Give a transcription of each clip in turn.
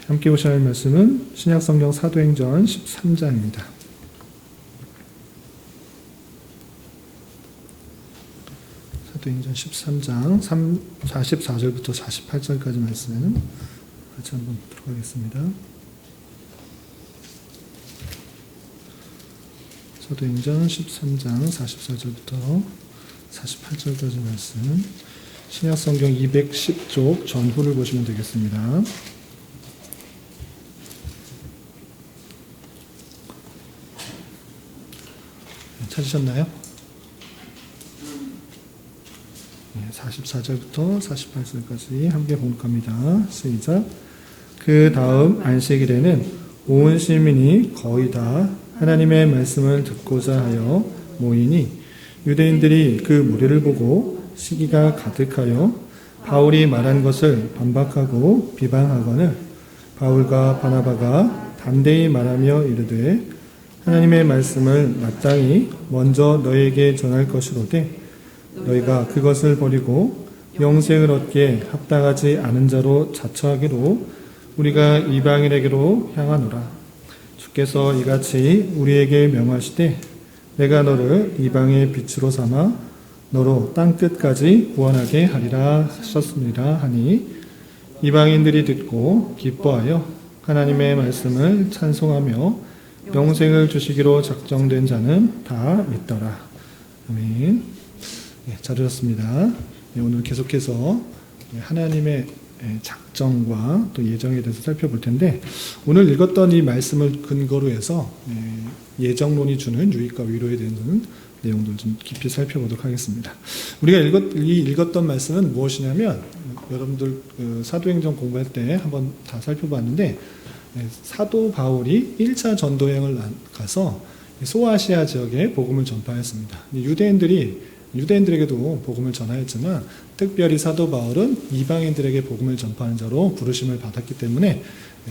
함께 보셔야 할 말씀은 신약성경 사도행전 13장입니다. 사도행전 13장 44절부터 48절까지 말씀 같이 한번 들어가겠습니다. 사도행전 13장 44절부터 48절까지 말씀, 신약성경 210쪽 전후를 보시면 되겠습니다. 찾으셨나요? 44절부터 48절까지 함께 봉독합니다. 시작. 그 다음 안식일에는 온 시민이 거의 다 하나님의 말씀을 듣고자 하여 모이니 유대인들이 그 무리를 보고 시기가 가득하여 바울이 말한 것을 반박하고 비방하거늘 바울과 바나바가 담대히 말하며 이르되 하나님의 말씀을 마땅히 먼저 너에게 전할 것이로되 너희가 그것을 버리고 영생을 얻기에 합당하지 않은 자로 자처하기로 우리가 이방인에게로 향하노라. 주께서 이같이 우리에게 명하시되 내가 너를 이방의 빛으로 삼아 너로 땅끝까지 구원하게 하리라 하셨습니다 하니 이방인들이 듣고 기뻐하여 하나님의 말씀을 찬송하며 영생을 주시기로 작정된 자는 다 믿더라. 아멘. 잘 들었습니다. 오늘 계속해서 하나님의 작정과 또 예정에 대해서 살펴볼 텐데, 오늘 읽었던 이 말씀을 근거로 해서 예정론이 주는 유익과 위로에 대한 내용들 좀 깊이 살펴보도록 하겠습니다. 우리가 읽었던 말씀은 무엇이냐면, 여러분들 사도행전 공부할 때 한번 다 살펴봤는데, 사도 바울이 1차 전도여행을 가서 소아시아 지역에 복음을 전파했습니다. 유대인들에게도 복음을 전하였지만 특별히 사도 바울은 이방인들에게 복음을 전파하는 자로 부르심을 받았기 때문에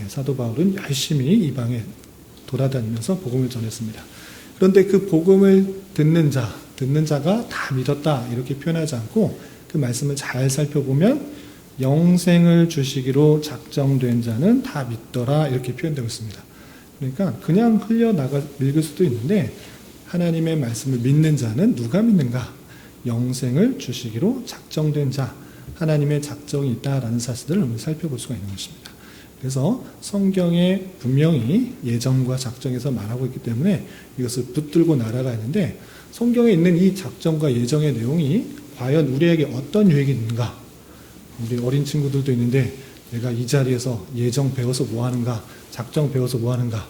사도 바울은 열심히 이방에 돌아다니면서 복음을 전했습니다. 그런데 그 복음을 듣는 자가 다 믿었다 이렇게 표현하지 않고 그 말씀을 잘 살펴보면 영생을 주시기로 작정된 자는 다 믿더라 이렇게 표현되고 있습니다. 그러니까 그냥 흘려나가 읽을 수도 있는데 하나님의 말씀을 믿는 자는 누가 믿는가? 영생을 주시기로 작정된 자, 하나님의 작정이 있다라는 사실들을 살펴볼 수가 있는 것입니다. 그래서 성경에 분명히 예정과 작정에서 말하고 있기 때문에 이것을 붙들고 날아가야 하는데, 성경에 있는 이 작정과 예정의 내용이 과연 우리에게 어떤 유익이 있는가? 우리 어린 친구들도 있는데 내가 이 자리에서 예정 배워서 뭐 하는가? 작정 배워서 뭐 하는가?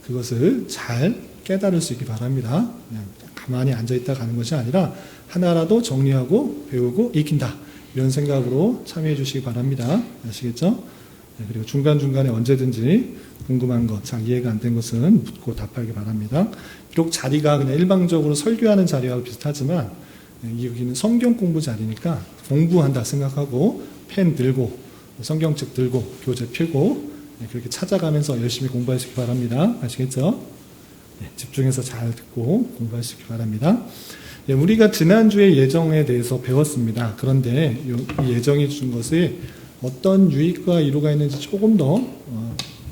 그것을 잘 깨달을 수 있기 바랍니다. 그냥 가만히 앉아있다 가는 것이 아니라 하나라도 정리하고 배우고 익힌다. 이런 생각으로 참여해 주시기 바랍니다. 아시겠죠? 그리고 중간중간에 언제든지 궁금한 것, 잘 이해가 안 된 것은 묻고 답하기 바랍니다. 비록 자리가 그냥 일방적으로 설교하는 자리하고 비슷하지만 여기는 성경 공부 자리니까 공부한다 생각하고 펜 들고 성경책 들고 교재 펴고 그렇게 찾아가면서 열심히 공부하시기 바랍니다. 아시겠죠? 집중해서 잘 듣고 공부하시기 바랍니다. 우리가 지난주에 예정에 대해서 배웠습니다. 그런데 이 예정이 준 것에 어떤 유익과 위로가 있는지 조금 더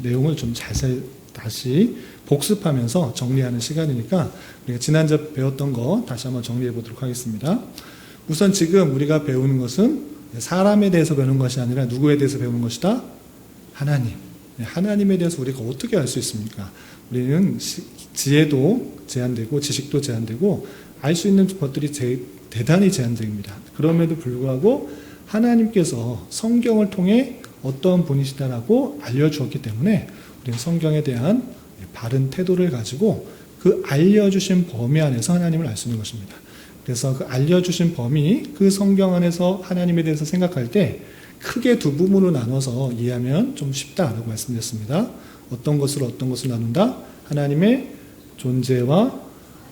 내용을 좀 자세히 다시 복습하면서 정리하는 시간이니까 우리가 지난주에 배웠던 거 다시 한번 정리해 보도록 하겠습니다. 우선 지금 우리가 배우는 것은 사람에 대해서 배우는 것이 아니라 누구에 대해서 배우는 것이다? 하나님. 하나님에 대해서 우리가 어떻게 알 수 있습니까? 우리는 지혜도 제한되고 지식도 제한되고 알 수 있는 것들이 대단히 제한적입니다. 그럼에도 불구하고 하나님께서 성경을 통해 어떤 분이시다라고 알려주었기 때문에 우리는 성경에 대한 바른 태도를 가지고 그 알려주신 범위 안에서 하나님을 알 수 있는 것입니다. 그래서 그 알려주신 범위, 그 성경 안에서 하나님에 대해서 생각할 때 크게 두 부분으로 나눠서 이해하면 좀 쉽다라고 말씀드렸습니다. 어떤 것으로 나눈다? 하나님의 존재와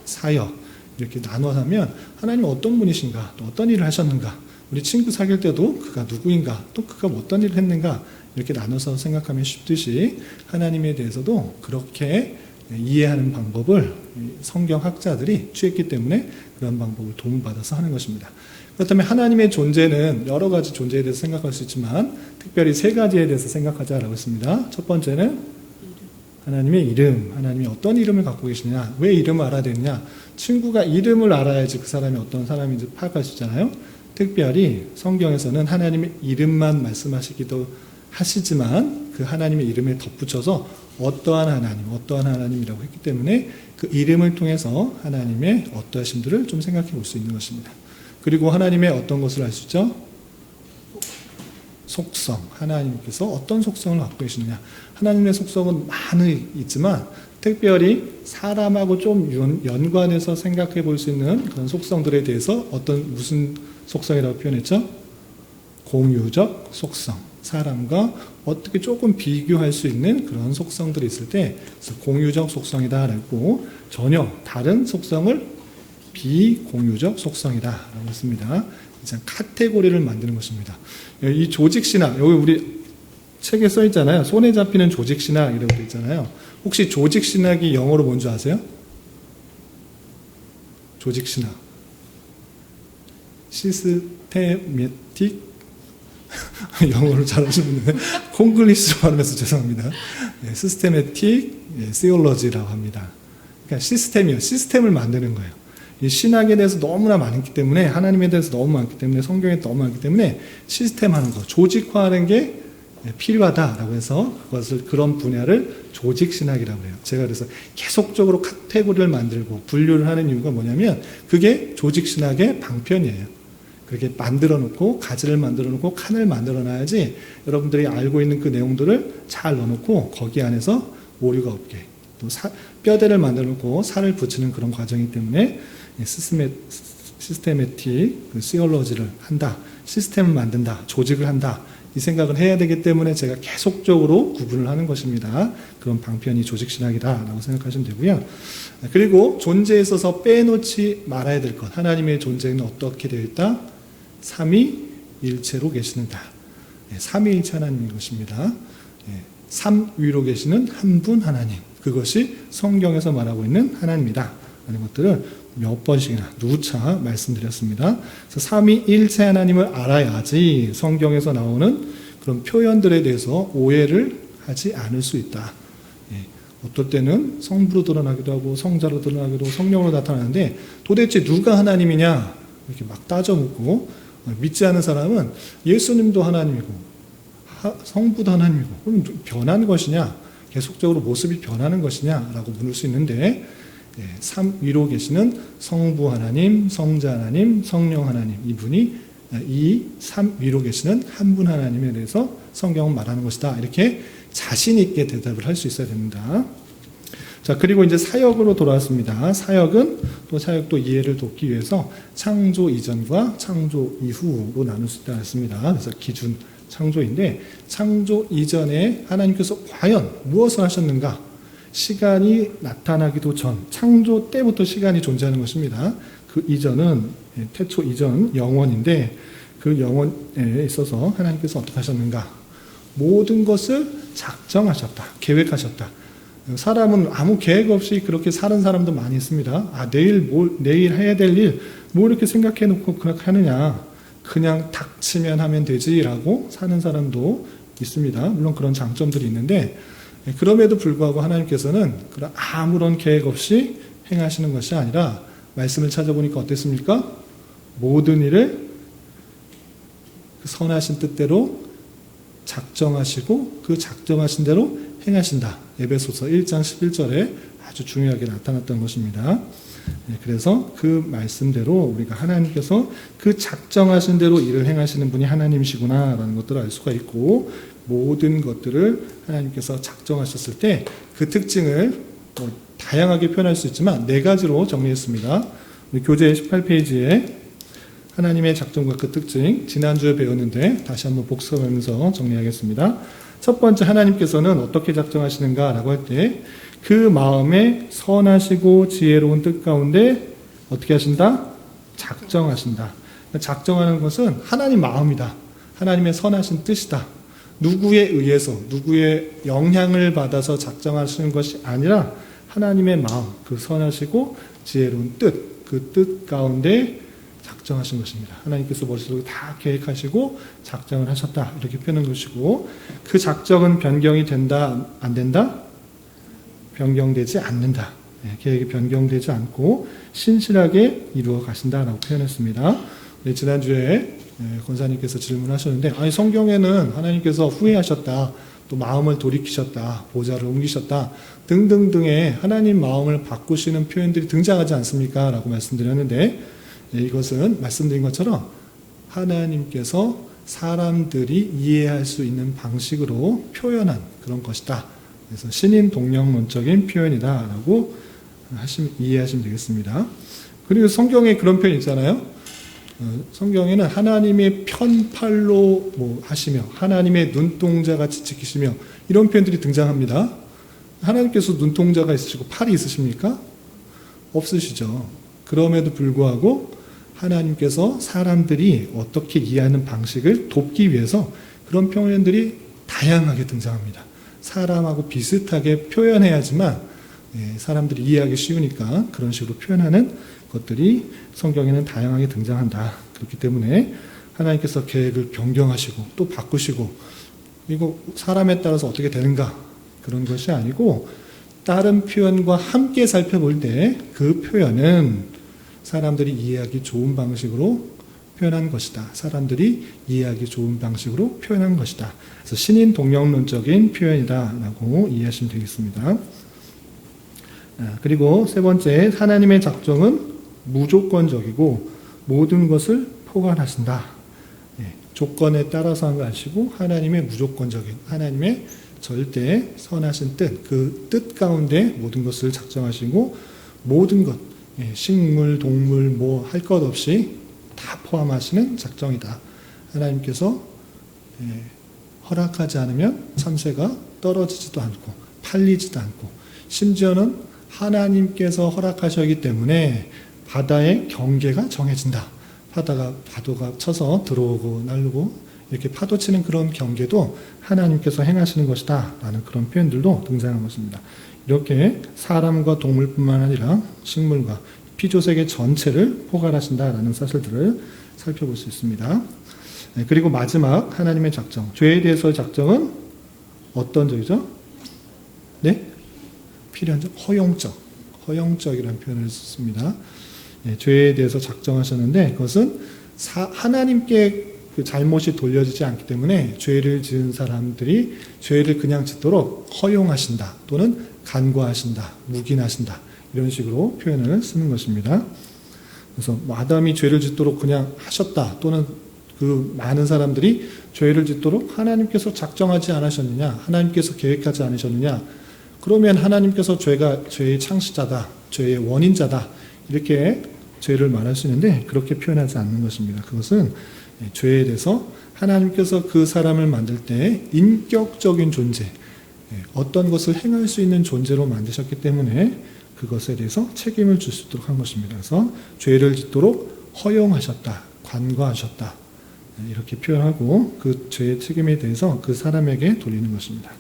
사역, 이렇게 나눠서 하면 하나님은 어떤 분이신가, 또 어떤 일을 하셨는가, 우리 친구 사귈 때도 그가 누구인가, 또 그가 어떤 일을 했는가, 이렇게 나눠서 생각하면 쉽듯이 하나님에 대해서도 그렇게 이해하는 방법을 성경학자들이 취했기 때문에 그런 방법을 도움받아서 하는 것입니다. 그렇다면 하나님의 존재는 여러 가지 존재에 대해서 생각할 수 있지만 특별히 세 가지에 대해서 생각하자라고 했습니다. 첫 번째는 하나님의 이름, 하나님이 어떤 이름을 갖고 계시냐, 왜 이름을 알아야 되느냐. 친구가 이름을 알아야지 그 사람이 어떤 사람인지 파악할 수 있잖아요. 특별히 성경에서는 하나님의 이름만 말씀하시기도 하시지만 그 하나님의 이름에 덧붙여서 어떠한 하나님이라고 했기 때문에 그 이름을 통해서 하나님의 어떠하심들을 좀 생각해 볼 수 있는 것입니다. 그리고 하나님의 어떤 것을 알 수 있죠? 속성, 하나님께서 어떤 속성을 갖고 계시느냐. 하나님의 속성은 많이 있지만 특별히 사람하고 좀 연관해서 생각해 볼 수 있는 그런 속성들에 대해서 무슨 속성이라고 표현했죠? 공유적 속성. 사람과 어떻게 조금 비교할 수 있는 그런 속성들이 있을 때 공유적 속성이다라고, 전혀 다른 속성을 비공유적 속성이다라고 했습니다. 이제 카테고리를 만드는 것입니다. 이 조직신학, 여기 우리 책에 써 있잖아요. 손에 잡히는 조직신학이라고 되어 있잖아요. 혹시 조직신학이 영어로 뭔지 아세요? 조직신학. 시스테매틱. 영어를 잘하시는 분들 콩글리시로 발음해서 죄송합니다. 시스테매틱 시올로지라고 합니다. 그러니까 시스템을 만드는 거예요. 이 신학에 대해서 너무나 많기 때문에, 하나님에 대해서 너무 많기 때문에, 성경에 너무 많기 때문에 시스템 하는 거, 조직화하는 게 필요하다라고 해서 그런 분야를 조직신학이라고 해요. 제가 그래서 계속적으로 카테고리를 만들고 분류를 하는 이유가 뭐냐면 그게 조직신학의 방편이에요. 그렇게 만들어 놓고, 가지를 만들어 놓고, 칸을 만들어 놔야지 여러분들이 알고 있는 그 내용들을 잘 넣어 놓고 거기 안에서 오류가 없게, 또 뼈대를 만들어 놓고 살을 붙이는 그런 과정이기 때문에 시스테매틱 시올로지를 한다, 시스템을 만든다, 조직을 한다, 이 생각을 해야 되기 때문에 제가 계속적으로 구분을 하는 것입니다. 그런 방편이 조직신학이다라고 생각하시면 되고요. 그리고 존재에 있어서 빼놓지 말아야 될 것, 하나님의 존재는 어떻게 되어 있다? 삼위일체로 계시는다. 삼위일체 하나님인 것입니다. 삼위로 계시는 한 분 하나님, 그것이 성경에서 말하고 있는 하나님이다 라는 것들을 몇 번씩이나 누차 말씀드렸습니다. 그래서 삼위일체 하나님을 알아야지 성경에서 나오는 그런 표현들에 대해서 오해를 하지 않을 수 있다. 어떨 때는 성부로 드러나기도 하고 성자로 드러나기도 하고 성령으로 나타나는데 도대체 누가 하나님이냐 이렇게 막 따져 묻고, 믿지 않는 사람은 예수님도 하나님이고 성부도 하나님이고, 그럼 변한 것이냐, 계속적으로 모습이 변하는 것이냐라고 물을 수 있는데, 삼위로 계시는 성부 하나님, 성자 하나님, 성령 하나님, 이분이 이 삼위로 계시는 한 분 하나님에 대해서 성경은 말하는 것이다, 이렇게 자신 있게 대답을 할 수 있어야 됩니다. 자, 그리고 이제 사역으로 돌아왔습니다. 사역도 이해를 돕기 위해서 창조 이전과 창조 이후로 나눌 수 있다 했습니다. 그래서 기준 창조인데, 창조 이전에 하나님께서 과연 무엇을 하셨는가? 시간이 나타나기도 전, 창조 때부터 시간이 존재하는 것입니다. 그 이전은 태초 이전 영원인데, 그 영원에 있어서 하나님께서 어떻게 하셨는가? 모든 것을 작정하셨다, 계획하셨다. 사람은 아무 계획 없이 그렇게 사는 사람도 많이 있습니다. 내일 해야 될 일, 뭐 이렇게 생각해 놓고 그렇게 하느냐. 그냥 닥치면 하면 되지라고 사는 사람도 있습니다. 물론 그런 장점들이 있는데, 그럼에도 불구하고 하나님께서는 아무런 계획 없이 행하시는 것이 아니라, 말씀을 찾아보니까 어땠습니까? 모든 일을 그 선하신 뜻대로 작정하시고 그 작정하신 대로 행하신다. 에베소서 1장 11절에 아주 중요하게 나타났던 것입니다. 그래서 그 말씀대로 우리가 하나님께서 그 작정하신 대로 일을 행하시는 분이 하나님이시구나 라는 것들을 알 수가 있고, 모든 것들을 하나님께서 작정하셨을 때 그 특징을 다양하게 표현할 수 있지만 4가지로 정리했습니다. 우리 교재 18페이지에 하나님의 작정과 그 특징, 지난주에 배웠는데 다시 한번 복습하면서 정리하겠습니다. 첫 번째, 하나님께서는 어떻게 작정하시는가 라고 할 때 그 마음에 선하시고 지혜로운 뜻 가운데 어떻게 하신다? 작정하신다. 작정하는 것은 하나님 마음이다. 하나님의 선하신 뜻이다. 누구에 의해서, 누구의 영향을 받아서 작정하시는 것이 아니라 하나님의 마음, 그 선하시고 지혜로운 뜻, 그 뜻 가운데 작정하신 것입니다. 하나님께서 머릿속에 다 계획하시고 작정을 하셨다. 이렇게 표현한 것이고, 그 작정은 변경이 된다, 안 된다? 변경되지 않는다. 계획이 변경되지 않고 신실하게 이루어 가신다라고 표현했습니다. 지난주에 권사님께서 질문하셨는데, 아니 성경에는 하나님께서 후회하셨다, 또 마음을 돌이키셨다, 보좌를 옮기셨다 등등등의 하나님 마음을 바꾸시는 표현들이 등장하지 않습니까? 라고 말씀드렸는데, 이것은 말씀드린 것처럼 하나님께서 사람들이 이해할 수 있는 방식으로 표현한 그런 것이다. 그래서 신인 동령론적인 표현이다 라고 이해하시면 되겠습니다. 그리고 성경에 그런 표현 있잖아요. 성경에는 하나님의 편팔로 하시며 하나님의 눈동자같이 지키시며 이런 표현들이 등장합니다. 하나님께서 눈동자가 있으시고 팔이 있으십니까? 없으시죠. 그럼에도 불구하고 하나님께서 사람들이 어떻게 이해하는 방식을 돕기 위해서 그런 표현들이 다양하게 등장합니다. 사람하고 비슷하게 표현해야지만 사람들이 이해하기 쉬우니까 그런 식으로 표현하는 것들이 성경에는 다양하게 등장한다. 그렇기 때문에 하나님께서 계획을 변경하시고 또 바꾸시고, 이거 사람에 따라서 어떻게 되는가 그런 것이 아니고, 다른 표현과 함께 살펴볼 때 그 표현은 사람들이 이해하기 좋은 방식으로 표현한 것이다. 사람들이 이해하기 좋은 방식으로 표현한 것이다. 그래서 신인 동령론적인 표현이다 라고 이해하시면 되겠습니다. 그리고 세 번째, 하나님의 작정은 무조건적이고 모든 것을 포괄하신다. 조건에 따라서 한 거 아시고 하나님의 무조건적인, 하나님의 절대 선하신 뜻, 그 뜻 가운데 모든 것을 작정하시고 모든 것, 식물, 동물 뭐 할 것 없이 다 포함하시는 작정이다. 하나님께서 허락하지 않으면 참새가 떨어지지도 않고 팔리지도 않고, 심지어는 하나님께서 허락하셨기 때문에 바다의 경계가 정해진다. 파도가 쳐서 들어오고 날르고 이렇게 파도 치는 그런 경계도 하나님께서 행하시는 것이다 라는 그런 표현들도 등장한 것입니다. 이렇게 사람과 동물뿐만 아니라 식물과 피조세계 전체를 포괄하신다라는 사실들을 살펴볼 수 있습니다. 그리고 마지막, 하나님의 작정. 죄에 대해서의 작정은 어떤 적이죠? 네? 필연적, 허용적이라는 표현을 썼습니다. 죄에 대해서 작정하셨는데 그것은 하나님께 그 잘못이 돌려지지 않기 때문에 죄를 지은 사람들이 죄를 그냥 짓도록 허용하신다, 또는 간과하신다, 묵인하신다, 이런 식으로 표현을 쓰는 것입니다. 그래서 아담이 죄를 짓도록 그냥 하셨다, 또는 그 많은 사람들이 죄를 짓도록 하나님께서 작정하지 않으셨느냐, 하나님께서 계획하지 않으셨느냐, 그러면 하나님께서 죄의 창시자다, 죄의 원인자다, 이렇게 죄를 말할 수 있는데 그렇게 표현하지 않는 것입니다. 그것은 죄에 대해서 하나님께서 그 사람을 만들 때 인격적인 존재, 어떤 것을 행할 수 있는 존재로 만드셨기 때문에 그것에 대해서 책임을 줄 수 있도록 한 것입니다. 그래서 죄를 짓도록 허용하셨다, 관과하셨다, 이렇게 표현하고 그 죄의 책임에 대해서 그 사람에게 돌리는 것입니다.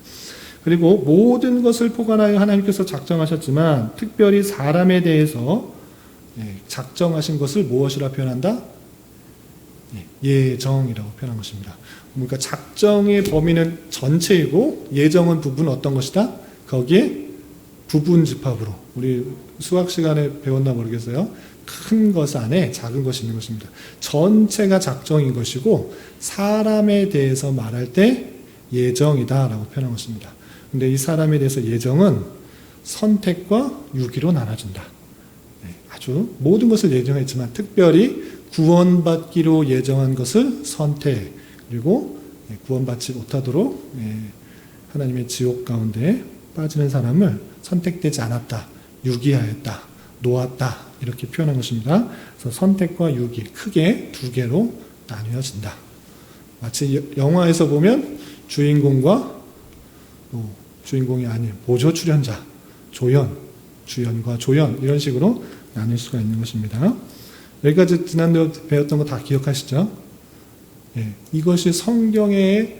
그리고 모든 것을 포괄하여 하나님께서 작정하셨지만 특별히 사람에 대해서 작정하신 것을 무엇이라 표현한다? 예정이라고 표현한 것입니다. 그러니까 작정의 범위는 전체이고 예정은 부분 어떤 것이다? 거기에 부분 집합으로, 우리 수학 시간에 배웠나 모르겠어요. 큰 것 안에 작은 것이 있는 것입니다. 전체가 작정인 것이고 사람에 대해서 말할 때 예정이다라고 표현한 것입니다. 근데 이 사람에 대해서 예정은 선택과 유기로 나눠진다. 아주 모든 것을 예정했지만 특별히 구원받기로 예정한 것을 선택, 그리고 구원받지 못하도록 하나님의 지옥 가운데 빠지는 사람을 선택되지 않았다, 유기하였다, 놓았다, 이렇게 표현한 것입니다. 그래서 선택과 유기, 크게 두 개로 나뉘어진다. 마치 영화에서 보면 주인공과 주인공이 아닌 보조 출연자, 주연과 조연, 이런 식으로 나눌 수가 있는 것입니다. 여기까지 지난주에 배웠던 거 다 기억하시죠? 이것이 성경의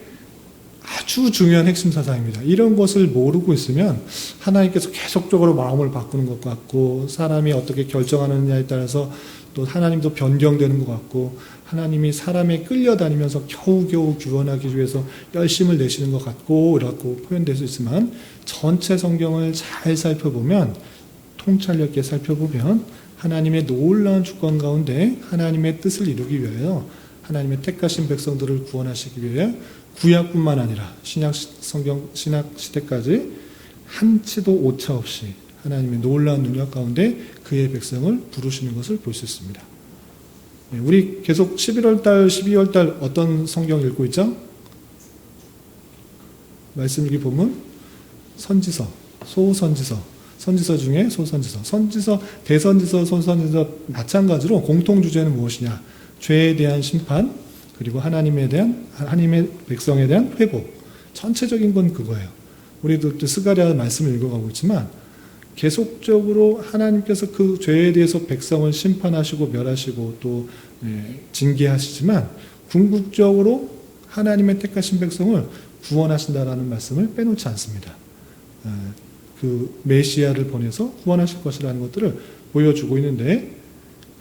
아주 중요한 핵심 사상입니다. 이런 것을 모르고 있으면 하나님께서 계속적으로 마음을 바꾸는 것 같고, 사람이 어떻게 결정하느냐에 따라서 또 하나님도 변경되는 것 같고, 하나님이 사람에 끌려다니면서 겨우겨우 구원하기 위해서 열심을 내시는 것 같고 이렇게 표현될 수 있지만, 전체 성경을 잘 살펴보면, 통찰력 있게 살펴보면 하나님의 놀라운 주권 가운데 하나님의 뜻을 이루기 위하여, 하나님의 택하신 백성들을 구원하시기 위해 구약뿐만 아니라 신약 시대까지 한치도 오차 없이 하나님의 놀라운 능력 가운데 그의 백성을 부르시는 것을 볼 수 있습니다. 우리 계속 11월달, 12월달 어떤 성경 읽고 있죠? 말씀일기 보면 선지서, 소선지서, 선지서 중에 소선지서, 선지서, 대선지서, 소선지서 마찬가지로 공통 주제는 무엇이냐? 죄에 대한 심판, 그리고 하나님의 백성에 대한 회복. 전체적인 건 그거예요. 우리도 또 스가랴 말씀을 읽어가고 있지만 계속적으로 하나님께서 그 죄에 대해서 백성을 심판하시고 멸하시고 또 징계하시지만, 궁극적으로 하나님의 택하신 백성을 구원하신다라는 말씀을 빼놓지 않습니다. 그 메시아를 보내서 구원하실 것이라는 것들을 보여주고 있는데,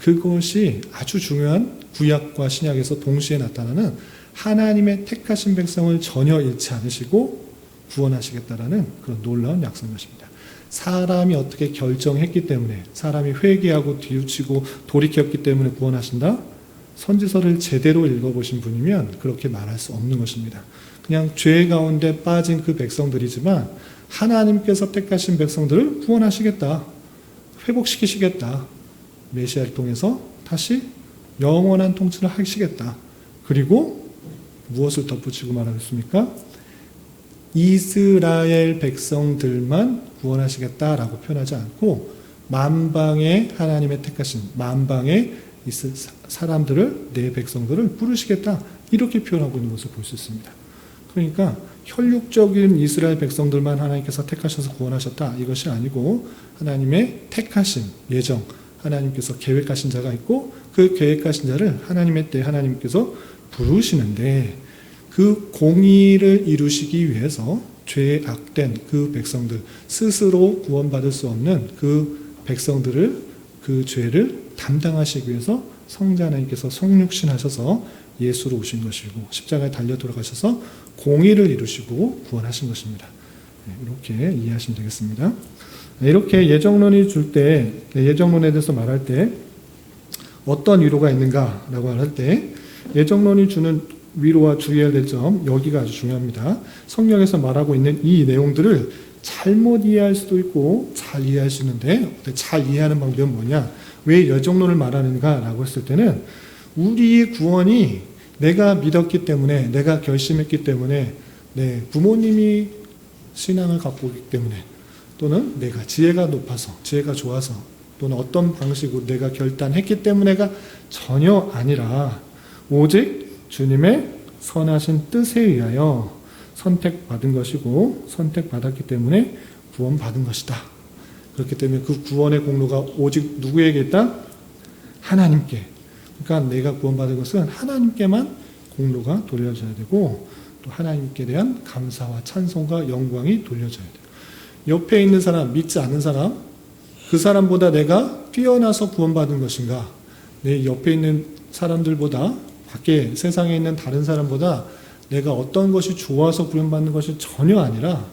그것이 아주 중요한 구약과 신약에서 동시에 나타나는 하나님의 택하신 백성을 전혀 잃지 않으시고 구원하시겠다라는 그런 놀라운 약속인 것입니다. 사람이 어떻게 결정했기 때문에, 사람이 회개하고 뒤우치고 돌이켰기 때문에 구원하신다? 선지서를 제대로 읽어보신 분이면 그렇게 말할 수 없는 것입니다. 그냥 죄 가운데 빠진 그 백성들이지만 하나님께서 택하신 백성들을 구원하시겠다, 회복시키시겠다, 메시아를 통해서 다시 영원한 통치를 하시겠다. 그리고 무엇을 덧붙이고 말하겠습니까? 이스라엘 백성들만 구원하시겠다라고 표현하지 않고, 만방의 하나님의 택하신 만방의 사람들을, 내 백성들을 부르시겠다, 이렇게 표현하고 있는 것을 볼 수 있습니다. 그러니까 혈육적인 이스라엘 백성들만 하나님께서 택하셔서 구원하셨다, 이것이 아니고 하나님의 택하신 예정, 하나님께서 계획하신 자가 있고, 그 계획하신 자를 하나님의 때 하나님께서 부르시는데, 그 공의를 이루시기 위해서 죄에 악된 그 백성들, 스스로 구원받을 수 없는 그 백성들을, 그 죄를 담당하시기 위해서 성자 하나님께서 성육신하셔서 예수로 오신 것이고, 십자가에 달려 돌아가셔서 공의를 이루시고 구원하신 것입니다. 이렇게 이해하시면 되겠습니다. 이렇게 예정론이 줄 때, 예정론에 대해서 말할 때 어떤 위로가 있는가라고 할 때, 예정론이 주는 위로와 주의해야 될 점, 여기가 아주 중요합니다. 성경에서 말하고 있는 이 내용들을 잘못 이해할 수도 있고 잘 이해할 수 있는데, 잘 이해하는 방법은 뭐냐? 왜 예정론을 말하는가라고 했을 때는, 우리의 구원이 내가 믿었기 때문에, 내가 결심했기 때문에, 내 부모님이 신앙을 갖고 있기 때문에, 또는 내가 지혜가 높아서, 지혜가 좋아서, 또는 어떤 방식으로 내가 결단했기 때문에가 전혀 아니라, 오직 주님의 선하신 뜻에 의하여 선택받은 것이고, 선택받았기 때문에 구원받은 것이다. 그렇기 때문에 그 구원의 공로가 오직 누구에게 있다? 하나님께. 그러니까 내가 구원받은 것은 하나님께만 공로가 돌려져야 되고, 또 하나님께 대한 감사와 찬송과 영광이 돌려져야 돼요. 옆에 있는 사람, 믿지 않는 사람, 그 사람보다 내가 뛰어나서 구원받은 것인가? 내 옆에 있는 사람들보다, 밖에 세상에 있는 다른 사람보다 내가 어떤 것이 좋아서 구원받는 것이 전혀 아니라,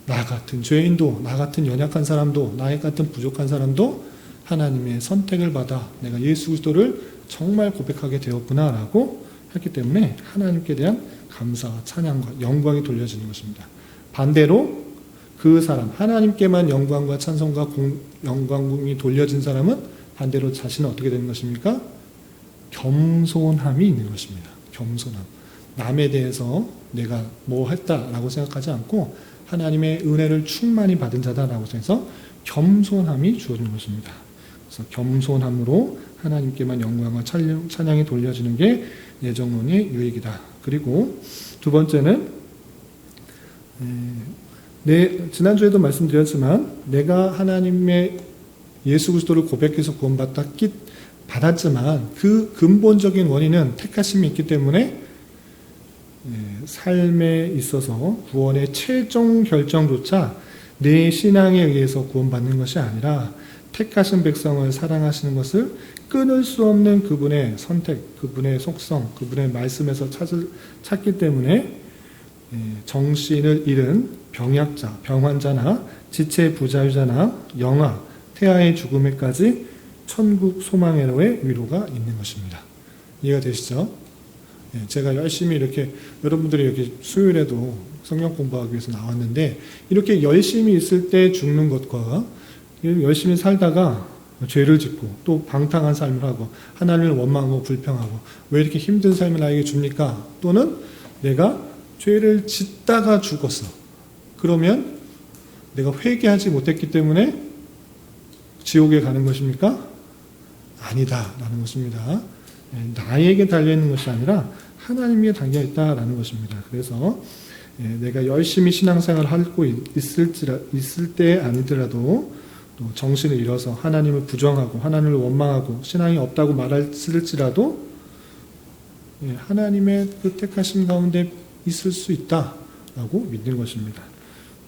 나 같은 죄인도, 나 같은 연약한 사람도, 나 같은 부족한 사람도 하나님의 선택을 받아 내가 예수 그리스도를 정말 고백하게 되었구나라고 했기 때문에 하나님께 대한 감사와 찬양과 영광이 돌려지는 것입니다. 반대로 그 사람, 하나님께만 영광과 찬송과 영광이 돌려진 사람은 반대로 자신은 어떻게 되는 것입니까? 겸손함이 있는 것입니다. 겸손함. 남에 대해서 내가 뭐 했다라고 생각하지 않고 하나님의 은혜를 충만히 받은 자다라고 해서 겸손함이 주어진 것입니다. 그래서 겸손함으로 하나님께만 영광과 찬양이 돌려지는 게 예정론의 유익이다. 그리고 두 번째는, 지난주에도 말씀드렸지만, 내가 하나님의 예수 그리스도를 고백해서 구원받았지만 그 근본적인 원인은 택하심이 있기 때문에 삶에 있어서 구원의 최종 결정조차 내 신앙에 의해서 구원받는 것이 아니라 택하신 백성을 사랑하시는 것을 끊을 수 없는 그분의 선택, 그분의 속성, 그분의 말씀에서 찾기 때문에 정신을 잃은 병약자, 병환자나 지체 부자유자나 영아, 태아의 죽음에까지 천국 소망회로의 위로가 있는 것입니다. 이해가 되시죠? 제가 열심히 이렇게 여러분들이 여기 수요일에도 성경 공부하기 위해서 나왔는데 이렇게 열심히 있을 때 죽는 것과 열심히 살다가 죄를 짓고 또 방탕한 삶을 하고 하나님을 원망하고 불평하고 왜 이렇게 힘든 삶을 나에게 줍니까? 또는 내가 죄를 짓다가 죽었어. 그러면 내가 회개하지 못했기 때문에 지옥에 가는 것입니까? 아니다 라는 것입니다. 나에게 달려있는 것이 아니라 하나님에게 달려있다라는 것입니다. 그래서 내가 열심히 신앙생활을 하고 있을 때 아니더라도 또 정신을 잃어서 하나님을 부정하고 하나님을 원망하고 신앙이 없다고 말할지라도 하나님의 그 택하심 가운데 있을 수 있다라고 믿는 것입니다.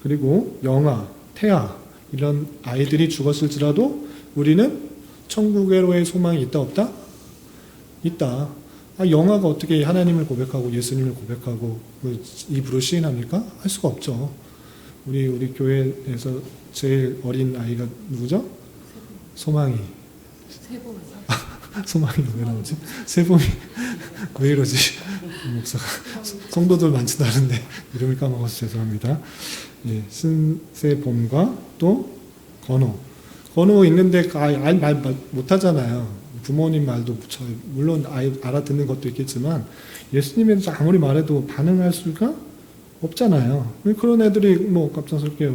그리고 영아, 태아 이런 아이들이 죽었을지라도 우리는 천국회로의 소망이 있다 없다? 있다. 영아가 어떻게 하나님을 고백하고 예수님을 고백하고 입으로 시인합니까? 할 수가 없죠. 우리 교회에서 제일 어린 아이가 누구죠? 소망이. 세봄. 소망이 왜 나오지? 세봄이 왜 이러지? 목사가 성도들 많지도 않은데 이름을 까먹어서 죄송합니다. 신세봄과 또 건호 있는데 아이 말 못하잖아요. 부모님 말도 물론 아이 알아듣는 것도 있겠지만 예수님에 대해서 아무리 말해도 반응할 수가 없잖아요. 그런 애들이 갑작스럽게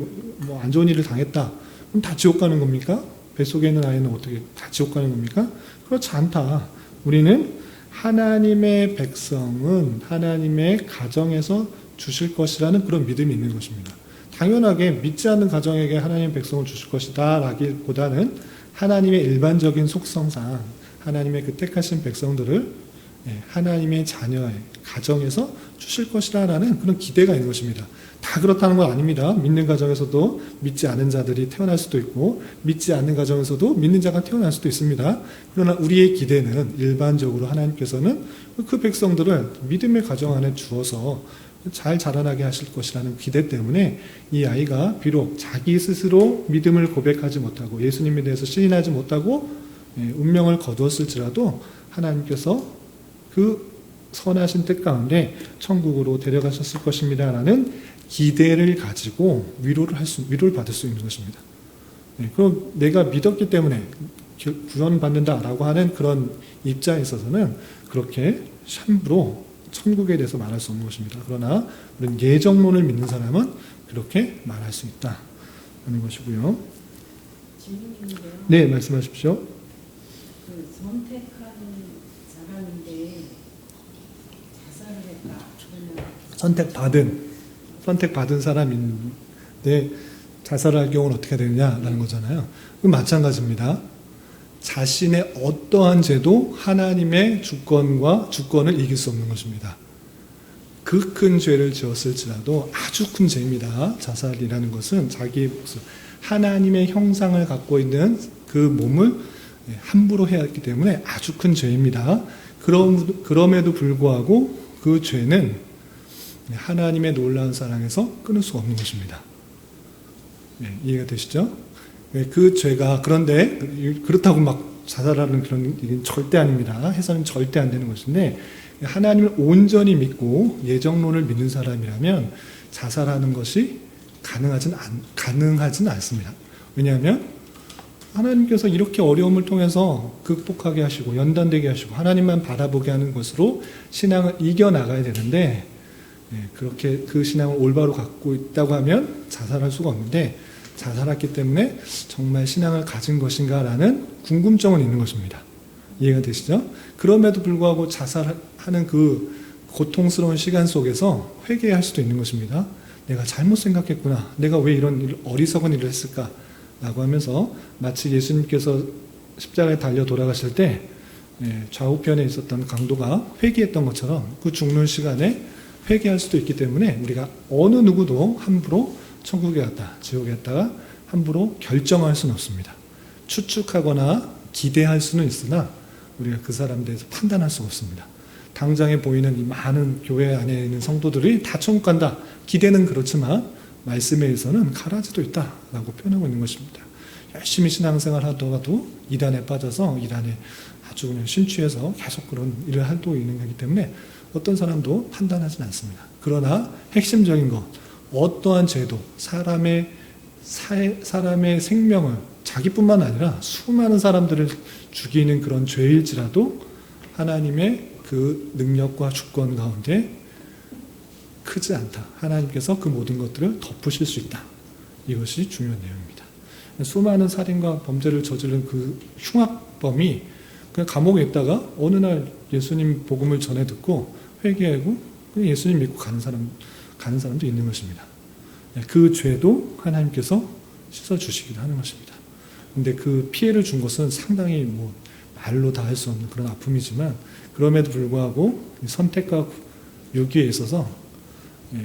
안 좋은 일을 당했다. 그럼 다 지옥 가는 겁니까? 뱃속에 있는 아이는 어떻게 다 지옥 가는 겁니까? 그렇지 않다. 우리는 하나님의 백성은 하나님의 가정에서 주실 것이라는 그런 믿음이 있는 것입니다. 당연하게 믿지 않는 가정에게 하나님의 백성을 주실 것이다 라기보다는 하나님의 일반적인 속성상 하나님의 그 택하신 백성들을 하나님의 자녀의 가정에서 주실 것이라는 그런 기대가 있는 것입니다. 다 그렇다는 건 아닙니다. 믿는 가정에서도 믿지 않은 자들이 태어날 수도 있고 믿지 않는 가정에서도 믿는 자가 태어날 수도 있습니다. 그러나 우리의 기대는 일반적으로 하나님께서는 그 백성들을 믿음의 가정 안에 주어서 잘 자라나게 하실 것이라는 기대 때문에 이 아이가 비록 자기 스스로 믿음을 고백하지 못하고 예수님에 대해서 시인하지 못하고 운명을 거두었을지라도 하나님께서 그 선하신 뜻 가운데 천국으로 데려가셨을 것입니다라는 기대를 가지고 위로를 받을 수 있는 것입니다. 그럼 내가 믿었기 때문에 구원받는다라고 하는 그런 입장에 있어서는 그렇게 함부로 천국에 대해서 말할 수 없는 것입니다. 그러나 우리는 예정론을 믿는 사람은 그렇게 말할 수 있다 하는 것이고요. 질문인데요. 네, 말씀하십시오. 그 선택한 사람인데 자살을 했다. 그러면 선택받은 사람인데 자살할 경우는 어떻게 되느냐라는 거잖아요. 그건 마찬가지입니다. 자신의 어떠한 죄도 하나님의 주권을 이길 수 없는 것입니다. 그 큰 죄를 지었을지라도 아주 큰 죄입니다. 자살이라는 것은 자기의 모습, 하나님의 형상을 갖고 있는 그 몸을 함부로 해왔기 때문에 아주 큰 죄입니다. 그럼에도 불구하고 그 죄는 하나님의 놀라운 사랑에서 끊을 수가 없는 것입니다. 이해가 되시죠? 그 죄가 그런데 그렇다고 막 자살하는 그런 일은 절대 아닙니다. 해서는 절대 안 되는 것인데 하나님을 온전히 믿고 예정론을 믿는 사람이라면 자살하는 것이 가능하진 않습니다. 왜냐하면 하나님께서 이렇게 어려움을 통해서 극복하게 하시고 연단되게 하시고 하나님만 바라보게 하는 것으로 신앙을 이겨나가야 되는데 그렇게 그 신앙을 올바로 갖고 있다고 하면 자살할 수가 없는데 자살했기 때문에 정말 신앙을 가진 것인가라는 궁금증은 있는 것입니다. 이해가 되시죠? 그럼에도 불구하고 자살하는 그 고통스러운 시간 속에서 회개할 수도 있는 것입니다. 내가 잘못 생각했구나. 내가 왜 이런 어리석은 일을 했을까? 라고 하면서 마치 예수님께서 십자가에 달려 돌아가실 때 좌우편에 있었던 강도가 회개했던 것처럼 그 죽는 시간에 회개할 수도 있기 때문에 우리가 어느 누구도 함부로 천국에 갔다, 지옥에 갔다가 함부로 결정할 수는 없습니다. 추측하거나 기대할 수는 있으나 우리가 그 사람에 대해서 판단할 수가 없습니다. 당장에 보이는 이 많은 교회 안에 있는 성도들이 다 천국 간다. 기대는 그렇지만 말씀에 의해서는 가라지도 있다라고 표현하고 있는 것입니다. 열심히 신앙생활 하다가도 이단에 빠져서 이단에 아주 그냥 심취해서 계속 그런 일을 하고 있는 거기 때문에 어떤 사람도 판단하지는 않습니다. 그러나 핵심적인 것, 어떠한 죄도 사람의 생명을 자기뿐만 아니라 수많은 사람들을 죽이는 그런 죄일지라도 하나님의 그 능력과 주권 가운데 크지 않다. 하나님께서 그 모든 것들을 덮으실 수 있다. 이것이 중요한 내용입니다. 수많은 살인과 범죄를 저지른 그 흉악범이 그냥 감옥에 있다가 어느 날 예수님 복음을 전해 듣고 회개하고 예수님 믿고 가는 사람도 있는 것입니다. 그 죄도 하나님께서 씻어주시기도 하는 것입니다. 근데 그 피해를 준 것은 상당히 말로 다 할 수 없는 그런 아픔이지만 그럼에도 불구하고 선택과 요기에 있어서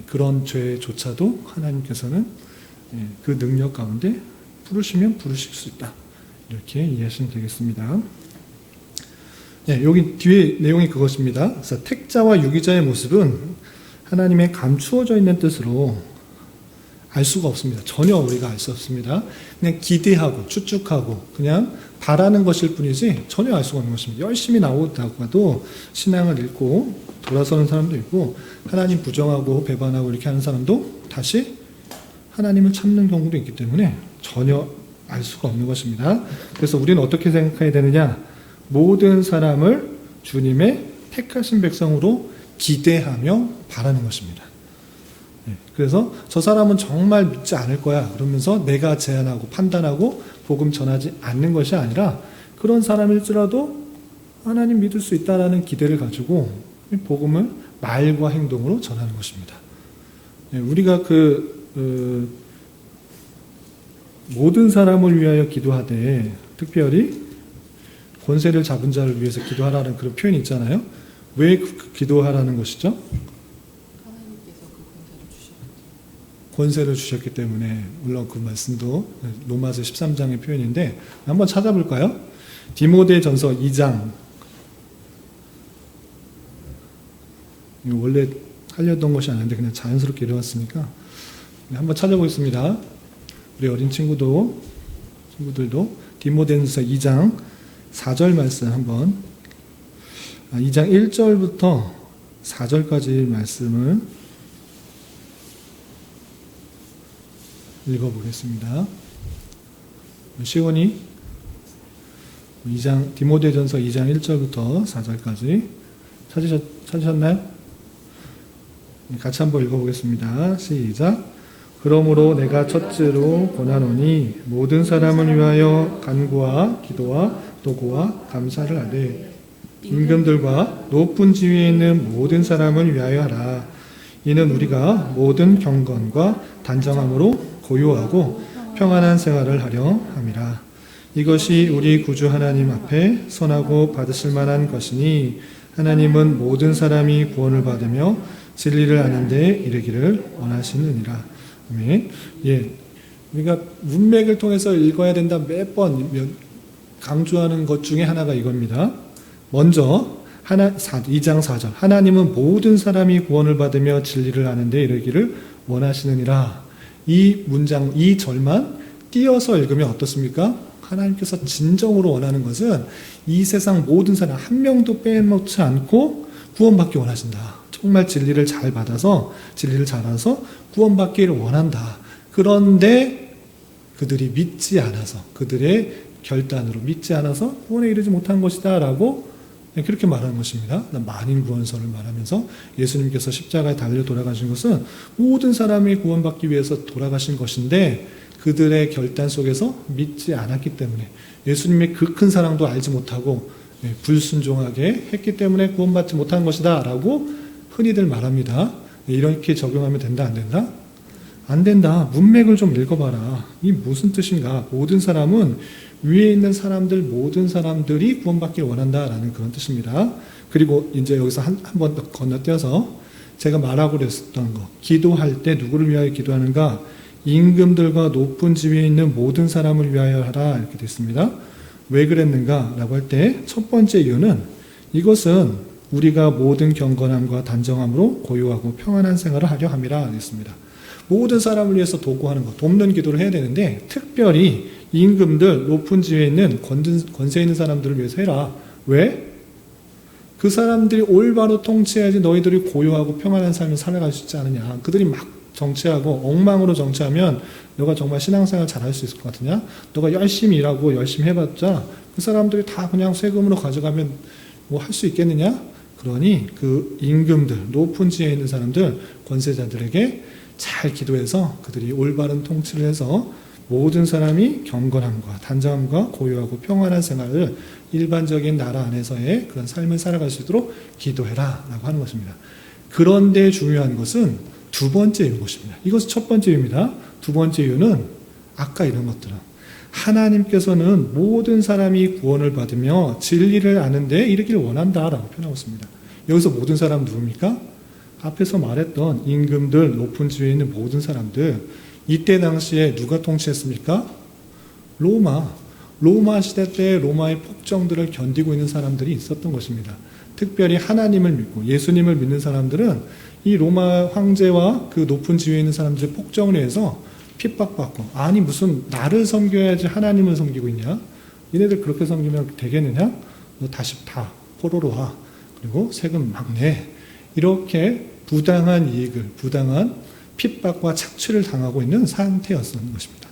그런 죄조차도 하나님께서는 그 능력 가운데 부르시면 부르실 수 있다. 이렇게 이해하시면 되겠습니다. 여기 뒤에 내용이 그것입니다. 그래서 택자와 유기자의 모습은 하나님의 감추어져 있는 뜻으로 알 수가 없습니다. 전혀 우리가 알 수 없습니다. 그냥 기대하고 추측하고 그냥 바라는 것일 뿐이지 전혀 알 수가 없는 것입니다. 열심히 나오다가도 신앙을 잃고 돌아서는 사람도 있고 하나님 부정하고 배반하고 이렇게 하는 사람도 다시 하나님을 찾는 경우도 있기 때문에 전혀 알 수가 없는 것입니다. 그래서 우리는 어떻게 생각해야 되느냐? 모든 사람을 주님의 택하신 백성으로 기대하며 바라는 것입니다. 그래서 저 사람은 정말 믿지 않을 거야 그러면서 내가 제안하고 판단하고 복음 전하지 않는 것이 아니라 그런 사람일지라도 하나님 믿을 수 있다라는 기대를 가지고 복음을 말과 행동으로 전하는 것입니다. 우리가 모든 사람을 위하여 기도하되 특별히 권세를 잡은 자를 위해서 기도하라는 그런 표현이 있잖아요. 왜 기도하라는 것이죠? 하나님께서 그 권세를 주셨기 때문에 물론 그 말씀도 로마서 13장의 표현인데 한번 찾아볼까요? 디모데전서 2장 원래 하려던 것이 아닌데 그냥 자연스럽게 이루었으니까 한번 찾아보겠습니다. 우리 어린 친구들도 디모데전서 2장 4절 말씀 한번 2장 1절부터 4절까지 말씀을 읽어보겠습니다. 시원이 디모데전서 2장 1절부터 4절까지 찾으셨나요? 같이 한번 읽어보겠습니다. 시작. 그러므로 내가 첫째로 권하노니 모든 사람을 위하여 간구와 기도와 도구와 감사를 하되 임금들과 높은 지위에 있는 모든 사람을 위하여 하라. 이는 우리가 모든 경건과 단정함으로 고요하고 평안한 생활을 하려 함이라. 이것이 우리 구주 하나님 앞에 선하고 받으실 만한 것이니 하나님은 모든 사람이 구원을 받으며 진리를 아는 데 이르기를 원하시느니라. 아멘. 우리가 문맥을 통해서 읽어야 된다 몇 번 강조하는 것 중에 하나가 이겁니다. 먼저 2장 4절 하나님은 모든 사람이 구원을 받으며 진리를 아는 데 이르기를 원하시느니라. 이 문장, 이 절만 띄어서 읽으면 어떻습니까? 하나님께서 진정으로 원하는 것은 이 세상 모든 사람 한 명도 빼놓지 않고 구원받기 원하신다. 정말 진리를 잘 받아서 진리를 잘 알아서 구원받기를 원한다. 그런데 그들이 믿지 않아서 그들의 결단으로 믿지 않아서 구원에 이르지 못한 것이다 라고 그렇게 말하는 것입니다. 만인 구원설을 말하면서 예수님께서 십자가에 달려 돌아가신 것은 모든 사람이 구원받기 위해서 돌아가신 것인데 그들의 결단 속에서 믿지 않았기 때문에 예수님의 그 큰 사랑도 알지 못하고 불순종하게 했기 때문에 구원받지 못한 것이다 라고 흔히들 말합니다. 이렇게 적용하면 된다 안 된다? 안 된다. 문맥을 좀 읽어봐라. 이 무슨 뜻인가? 모든 사람은 위에 있는 사람들 모든 사람들이 구원받기를 원한다라는 그런 뜻입니다. 그리고 이제 여기서 한 번 더 건너뛰어서 제가 말하고 그랬었던 거, 기도할 때 누구를 위하여 기도하는가? 임금들과 높은 지위에 있는 모든 사람을 위하여 하라 이렇게 됐습니다. 왜 그랬는가? 라고 할 때 첫 번째 이유는 이것은 우리가 모든 경건함과 단정함으로 고요하고 평안한 생활을 하려 함이라 했습니다. 모든 사람을 위해서 도구하는 것, 돕는 기도를 해야 되는데 특별히 임금들, 높은 지위에 있는 권세 있는 사람들을 위해서 해라. 왜? 그 사람들이 올바로 통치해야지 너희들이 고요하고 평안한 삶을 살아갈 수 있지 않느냐. 그들이 막 정치하고 엉망으로 정치하면 너가 정말 신앙생활 잘할 수 있을 것 같으냐? 너가 열심히 일하고 열심히 해봤자 그 사람들이 다 그냥 세금으로 가져가면 뭐 할 수 있겠느냐? 그러니 그 임금들, 높은 지위에 있는 사람들, 권세자들에게 잘 기도해서 그들이 올바른 통치를 해서 모든 사람이 경건함과 단정함과 고요하고 평안한 생활을 일반적인 나라 안에서의 그런 삶을 살아갈 수 있도록 기도해라 라고 하는 것입니다. 그런데 중요한 것은 두 번째 이유인 것입니다. 이것은 첫 번째 이유입니다. 두 번째 이유는 아까 이런 것들은 하나님께서는 모든 사람이 구원을 받으며 진리를 아는데 이르기를 원한다라고 표현하고 있습니다. 여기서 모든 사람 누굽니까? 앞에서 말했던 임금들, 높은 지위에 있는 모든 사람들, 이때 당시에 누가 통치했습니까? 로마 시대 때 로마의 폭정들을 견디고 있는 사람들이 있었던 것입니다. 특별히 하나님을 믿고 예수님을 믿는 사람들은 이 로마 황제와 그 높은 지위에 있는 사람들의 폭정을 해서 핍박받고, 아니 무슨 나를 섬겨야지 하나님을 섬기고 있냐? 얘네들 그렇게 섬기면 되겠느냐? 너 다시 다 포로로 와. 그리고 세금 막 내. 이렇게 부당한 이익을, 부당한 핍박과 착취를 당하고 있는 상태였던 것입니다.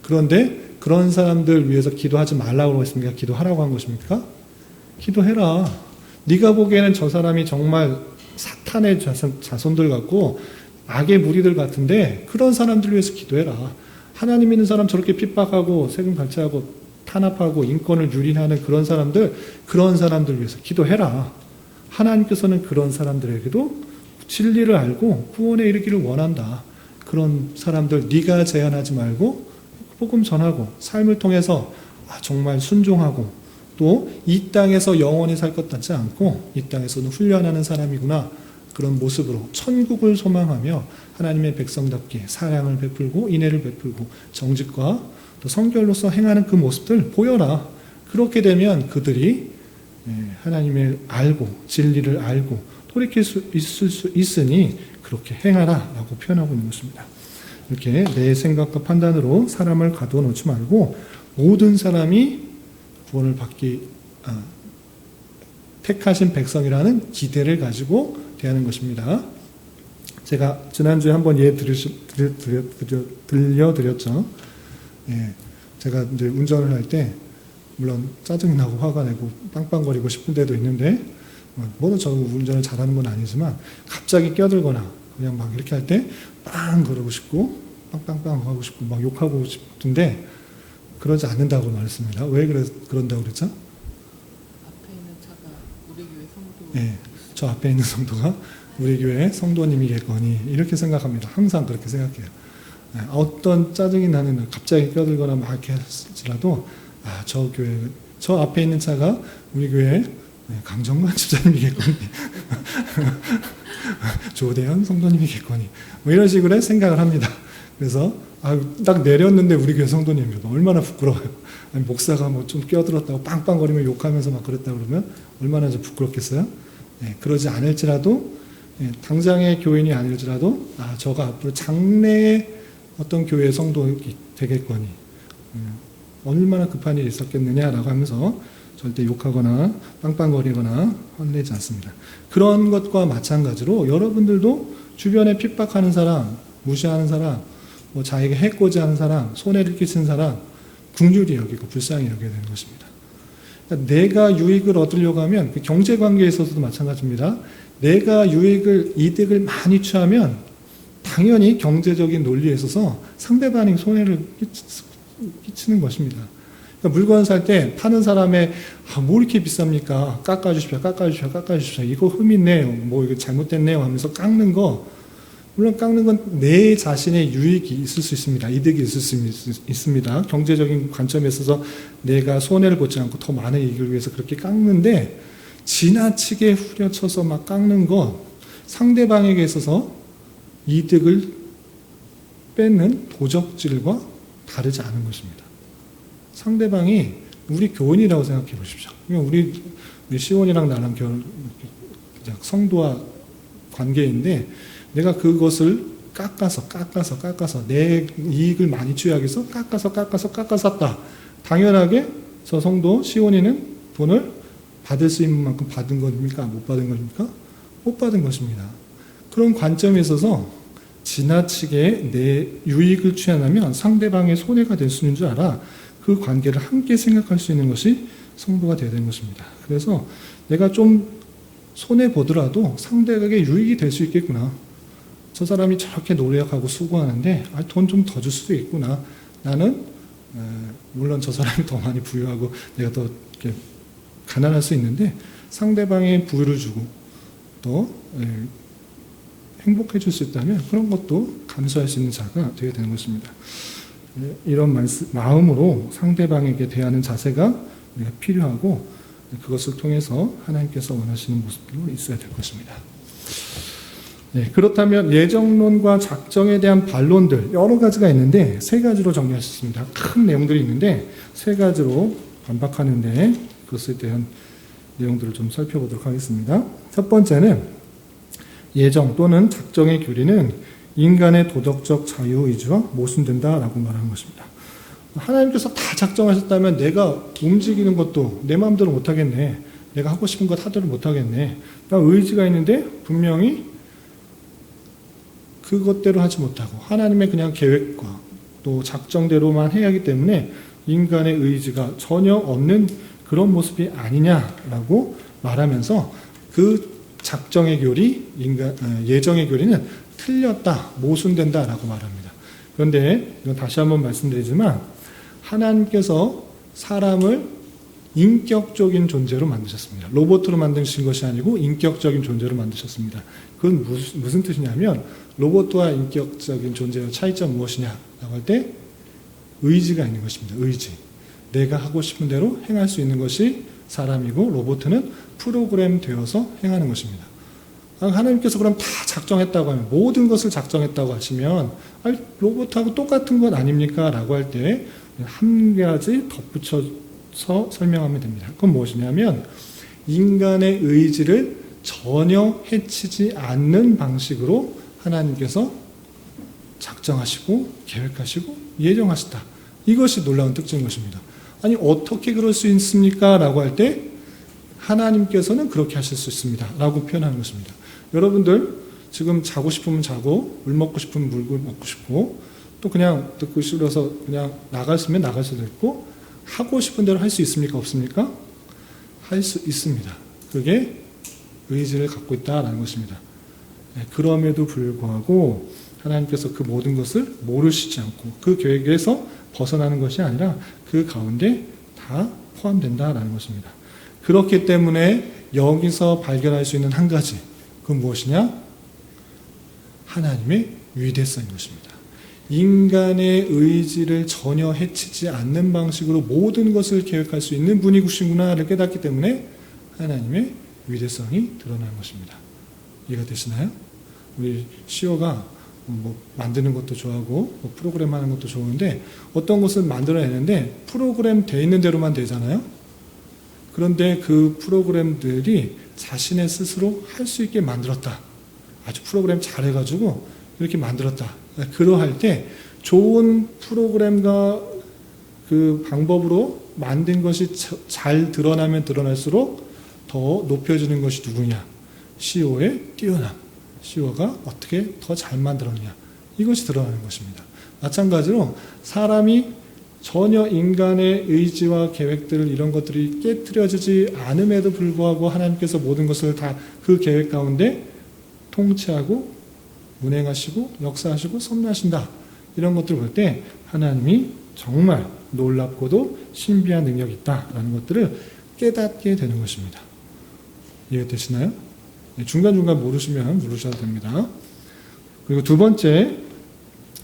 그런데 그런 사람들 위해서 기도하지 말라고 했습니까? 기도하라고 한 것입니까? 기도해라. 네가 보기에는 저 사람이 정말 사탄의 자손들 같고 악의 무리들 같은데 그런 사람들 위해서 기도해라. 하나님 믿는 사람 저렇게 핍박하고 세금 갈취하고 탄압하고 인권을 유린하는 그런 사람들 위해서 기도해라. 하나님께서는 그런 사람들에게도 진리를 알고 구원에 이르기를 원한다. 그런 사람들 네가 제한하지 말고 복음 전하고 삶을 통해서 정말 순종하고 또 이 땅에서 영원히 살 것 같지 않고 이 땅에서는 훈련하는 사람이구나. 그런 모습으로 천국을 소망하며 하나님의 백성답게 사랑을 베풀고 인애를 베풀고 정직과 또 성결로서 행하는 그 모습들 보여라. 그렇게 되면 그들이 하나님을 알고 진리를 알고 돌이킬 수 있을 수 있으니 그렇게 행하라 라고 표현하고 있는 것입니다. 이렇게 내 생각과 판단으로 사람을 가두어 놓지 말고 모든 사람이 구원을 받기 택하신 백성이라는 기대를 가지고 대하는 것입니다. 제가 지난주에 한번 들려드렸죠. 제가 이제 운전을 할 때 물론 짜증나고 화가 나고 빵빵거리고 싶은 데도 있는데 뭐는 저 운전을 잘하는 건 아니지만 갑자기 껴들거나 그냥 막 이렇게 할 때 빵 그러고 싶고 빵빵빵 하고 싶고 막 욕하고 싶은데 그러지 않는다고 말했습니다. 왜 그런다고 그랬죠? 앞에 있는 차가 우리 교회 성도. 네, 저 앞에 있는 성도가 우리 교회 성도님이겠거니 이렇게 생각합니다. 항상 그렇게 생각해요. 어떤 짜증이 나는 갑자기 껴들거나 막 이렇게 할지라도 저 교회 저 앞에 있는 차가 우리 교회 강정만 집사님이겠거니 조대현 성도님이겠거니 뭐 이런 식으로 생각을 합니다. 그래서 딱 내렸는데 우리 교회 성도님이고 얼마나 부끄러워요. 아니, 목사가 뭐 좀 끼어들었다고 빵빵거리며 욕하면서 막 그랬다 그러면 얼마나 좀 부끄럽겠어요. 그러지 않을지라도 당장의 교인이 아닐지라도 저가 앞으로 장래의 어떤 교회의 성도이 되겠거니 얼마나 급한 일이 있었겠느냐라고 하면서 절대 욕하거나 빵빵거리거나 혼내지 않습니다. 그런 것과 마찬가지로 여러분들도 주변에 핍박하는 사람, 무시하는 사람, 뭐 자에게 해코지 하는 사람, 손해를 끼치는 사람 긍휼히 여기고 불쌍히 여겨야 되는 것입니다. 그러니까 내가 유익을 얻으려고 하면 그 경제관계에 있어서도 마찬가지입니다. 내가 이득을 많이 취하면 당연히 경제적인 논리에 있어서 상대방이 손해를 끼치는 것입니다. 그러니까 물건 살 때 파는 사람의 뭐 이렇게 비쌉니까? 깎아주십시오. 이거 흠 있네요. 뭐 이거 잘못됐네요 하면서 깎는 거 물론 깎는 건 내 자신의 유익이 있을 수 있습니다. 이득이 있을 수 있습니다. 경제적인 관점에 있어서 내가 손해를 보지 않고 더 많은 이익을 위해서 그렇게 깎는데 지나치게 후려쳐서 막 깎는 거 상대방에게 있어서 이득을 뺏는 도적질과 다르지 않은 것입니다. 상대방이 우리 교인이라고 생각해 보십시오. 우리 시온이랑 나랑 성도와 관계인데 내가 그것을 깎아서 내 이익을 많이 취하기 위해서 깎아서 했다. 당연하게 저 성도 시온이는 돈을 받을 수 있는 만큼 받은 겁니까? 못 받은 겁니까? 못 받은 것입니다. 그런 관점에 있어서 지나치게 내 유익을 취하면 상대방의 손해가 될 수 있는 줄 알아 그 관계를 함께 생각할 수 있는 것이 성도가 되어야 되는 것입니다. 그래서 내가 좀 손해보더라도 상대에게 유익이 될 수 있겠구나. 저 사람이 저렇게 노력하고 수고하는데 돈 좀 더 줄 수도 있구나. 나는 물론 저 사람이 더 많이 부유하고 내가 더 이렇게 가난할 수 있는데 상대방의 부유를 주고 또 행복해 줄 수 있다면 그런 것도 감수할 수 있는 자가 되어야 되는 것입니다. 이런 마음으로 상대방에게 대하는 자세가 우리가 필요하고 그것을 통해서 하나님께서 원하시는 모습으로 있어야 될 것입니다. 네, 그렇다면 예정론과 작정에 대한 반론들 여러 가지가 있는데 세 가지로 정리할 수 있습니다. 큰 내용들이 있는데 세 가지로 반박하는데 그것에 대한 내용들을 좀 살펴보도록 하겠습니다. 첫 번째는 예정 또는 작정의 교리는 인간의 도덕적 자유의지와 모순된다라고 말하는 것입니다. 하나님께서 다 작정하셨다면 내가 움직이는 것도 내 마음대로 못하겠네. 내가 하고 싶은 것 하도록 못하겠네. 나 의지가 있는데 분명히 그것대로 하지 못하고 하나님의 그냥 계획과 또 작정대로만 해야 하기 때문에 인간의 의지가 전혀 없는 그런 모습이 아니냐라고 말하면서 그 작정의 교리, 예정의 교리는 틀렸다, 모순된다라고 말합니다. 그런데 이건 다시 한번 말씀드리지만 하나님께서 사람을 인격적인 존재로 만드셨습니다. 로봇으로 만드신 것이 아니고 인격적인 존재로 만드셨습니다. 그건 무슨 뜻이냐면 로봇과 인격적인 존재의 차이점 무엇이냐라고 할 때 의지가 있는 것입니다. 의지. 내가 하고 싶은 대로 행할 수 있는 것이 사람이고 로봇은 프로그램 되어서 행하는 것입니다. 하나님께서 그럼 다 작정했다고 하면 모든 것을 작정했다고 하시면 로봇하고 똑같은 것 아닙니까? 라고 할 때 한 가지 덧붙여서 설명하면 됩니다. 그건 무엇이냐면 인간의 의지를 전혀 해치지 않는 방식으로 하나님께서 작정하시고 계획하시고 예정하시다. 이것이 놀라운 특징인 것입니다. 아니 어떻게 그럴 수 있습니까? 라고 할 때 하나님께서는 그렇게 하실 수 있습니다. 라고 표현하는 것입니다. 여러분들 지금 자고 싶으면 자고 물 먹고 싶으면 물 먹고 싶고 또 그냥 듣고 싫어서 그냥 나갔으면 나갈 수도 있고 하고 싶은 대로 할 수 있습니까? 없습니까? 할 수 있습니다. 그게 의지를 갖고 있다라는 것입니다. 그럼에도 불구하고 하나님께서 그 모든 것을 모르시지 않고 그 계획에서 벗어나는 것이 아니라 그 가운데 다 포함된다라는 것입니다. 그렇기 때문에 여기서 발견할 수 있는 한 가지, 그건 무엇이냐? 하나님의 위대성인 것입니다. 인간의 의지를 전혀 해치지 않는 방식으로 모든 것을 계획할 수 있는 분이구시구나를 깨닫기 때문에 하나님의 위대성이 드러나는 것입니다. 이해가 되시나요? 우리 시오가 만드는 것도 좋아하고 프로그램 하는 것도 좋은데 어떤 것을 만들어내는데 프로그램 돼 있는 대로만 되잖아요. 그런데 그 프로그램들이 자신의 스스로 할 수 있게 만들었다. 아주 프로그램 잘해가지고 이렇게 만들었다. 그러할 때 좋은 프로그램과 그 방법으로 만든 것이 잘 드러나면 드러날수록 더 높여지는 것이 누구냐? CEO의 뛰어남. CEO가 어떻게 더 잘 만들었냐? 이것이 드러나는 것입니다. 마찬가지로 사람이 전혀 인간의 의지와 계획들 이런 것들이 깨트려지지 않음에도 불구하고 하나님께서 모든 것을 다 그 계획 가운데 통치하고 운행하시고 역사하시고 섭리하신다. 이런 것들을 볼 때 하나님이 정말 놀랍고도 신비한 능력이 있다라는 것들을 깨닫게 되는 것입니다. 이해되시나요? 중간중간 모르시면 물으셔도 됩니다. 그리고 두 번째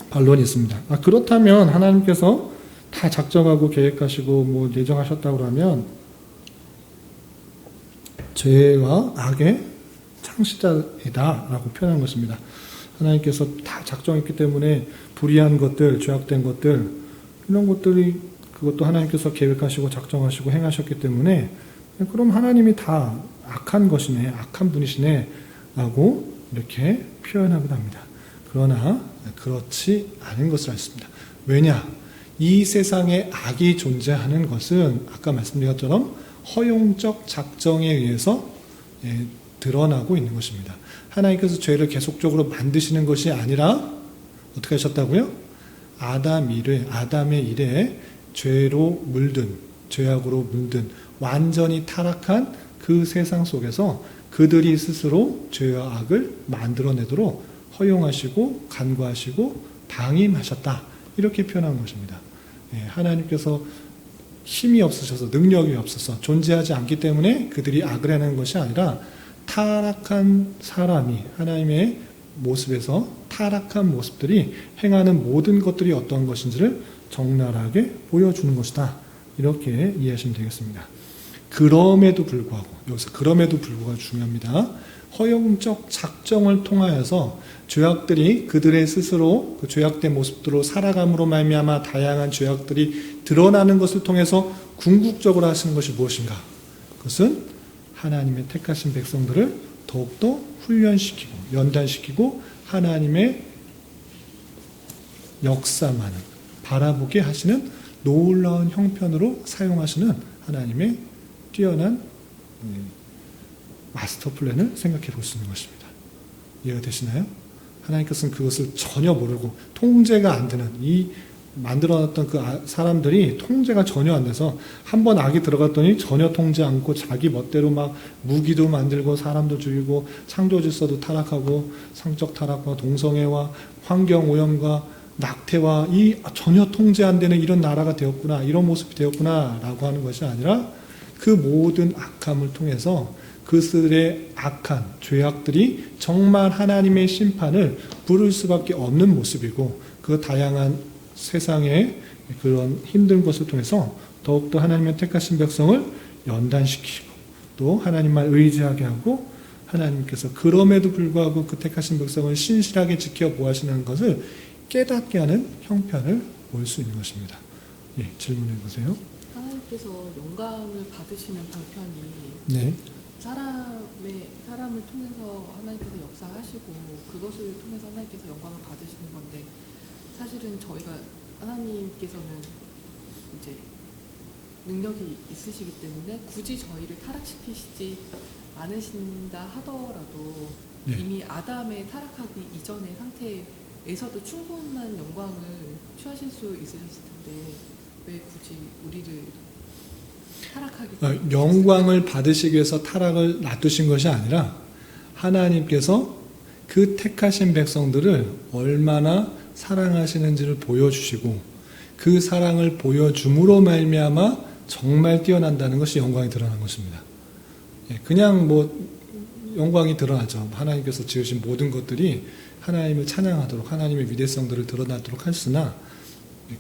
반론이 있습니다. 그렇다면 하나님께서 다 작정하고 계획하시고 예정하셨다고 하면 죄와 악의 참 창시자이다라고 표현한 것입니다. 하나님께서 다 작정했기 때문에 불의한 것들, 죄악된 것들, 이런 것들이 그것도 하나님께서 계획하시고 작정하시고 행하셨기 때문에 그럼 하나님이 다 악한 것이네, 악한 분이시네 라고 이렇게 표현하기도 합니다. 그러나 그렇지 않은 것을 알습니다. 왜냐? 이 세상에 악이 존재하는 것은 아까 말씀드린 것처럼 허용적 작정에 의해서 드러나고 있는 것입니다. 하나님께서 죄를 계속적으로 만드시는 것이 아니라 어떻게 하셨다고요? 아담의 일에 죄로 물든, 죄악으로 물든 완전히 타락한 그 세상 속에서 그들이 스스로 죄와 악을 만들어내도록 허용하시고 간과하시고 방임하셨다. 이렇게 표현한 것입니다. 하나님께서 힘이 없으셔서 능력이 없어서 존재하지 않기 때문에 그들이 악을 해내는 것이 아니라 타락한 사람이 하나님의 모습에서 타락한 모습들이 행하는 모든 것들이 어떤 것인지를 적나라하게 보여주는 것이다. 이렇게 이해하시면 되겠습니다. 그럼에도 불구하고, 여기서 그럼에도 불구하고 중요합니다. 허용적 작정을 통하여서 죄악들이 그들의 스스로 그 죄악된 모습들로 살아감으로 말미암아 다양한 죄악들이 드러나는 것을 통해서 궁극적으로 하시는 것이 무엇인가? 그것은 하나님의 택하신 백성들을 더욱더 훈련시키고 연단시키고 하나님의 역사만을 바라보게 하시는 놀라운 형편으로 사용하시는 하나님의 뛰어난 마스터 플랜을 생각해 볼 수 있는 것입니다. 이해가 되시나요? 하나님께서는 그것을 전혀 모르고 통제가 안 되는 이 만들어놨던 그 사람들이 통제가 전혀 안 돼서 한번 악이 들어갔더니 전혀 통제 않고 자기 멋대로 막 무기도 만들고 사람도 죽이고 창조 질서도 타락하고 성적 타락과 동성애와 환경 오염과 낙태와 이 전혀 통제 안 되는 이런 나라가 되었구나, 이런 모습이 되었구나 라고 하는 것이 아니라 그 모든 악함을 통해서 그들의 악한 죄악들이 정말 하나님의 심판을 부를 수밖에 없는 모습이고 그 다양한 세상의 그런 힘든 것을 통해서 더욱더 하나님의 택하신 백성을 연단시키고 또 하나님만 의지하게 하고 하나님께서 그럼에도 불구하고 그 택하신 백성을 신실하게 지켜보시는 것을 깨닫게 하는 형편을 볼 수 있는 것입니다. 예, 질문해 보세요. 하나님께서 영광을 받으시는 방편이 네. 사람을 통해서 하나님께서 역사하시고 그것을 통해서 하나님께서 영광을 받으시는 건데 사실은 저희가 하나님께서는 이제 능력이 있으시기 때문에 굳이 저희를 타락시키시지 않으신다 하더라도 네. 이미 아담의 타락하기 이전의 상태에서도 충분한 영광을 취하실 수 있으셨을 텐데 왜 굳이 우리를 타락하기 영광을 받으시기 위해서 타락을 놔두신 것이 아니라 하나님께서 그 택하신 백성들을 얼마나 사랑하시는지를 보여주시고 그 사랑을 보여줌으로 말미암아 정말 뛰어난다는 것이 영광이 드러난 것입니다. 그냥 영광이 드러나죠. 하나님께서 지으신 모든 것들이 하나님을 찬양하도록 하나님의 위대성들을 드러나도록 했으나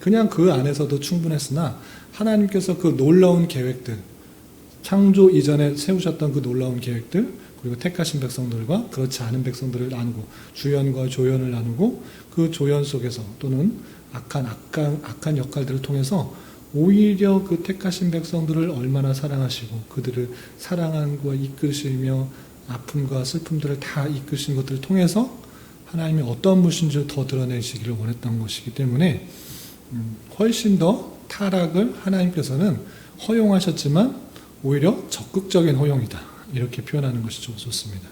그냥 그 안에서도 충분했으나 하나님께서 그 놀라운 계획들, 창조 이전에 세우셨던 그 놀라운 계획들, 그리고 택하신 백성들과 그렇지 않은 백성들을 나누고 주연과 조연을 나누고 그 조연 속에서 또는 악한 역할들을 통해서 오히려 그 택하신 백성들을 얼마나 사랑하시고 그들을 사랑하고 이끄시며 아픔과 슬픔들을 다 이끄신 것들을 통해서 하나님이 어떤 분이신지를 더 드러내시기를 원했던 것이기 때문에 훨씬 더 타락을 하나님께서는 허용하셨지만 오히려 적극적인 허용이다. 이렇게 표현하는 것이 좋습니다.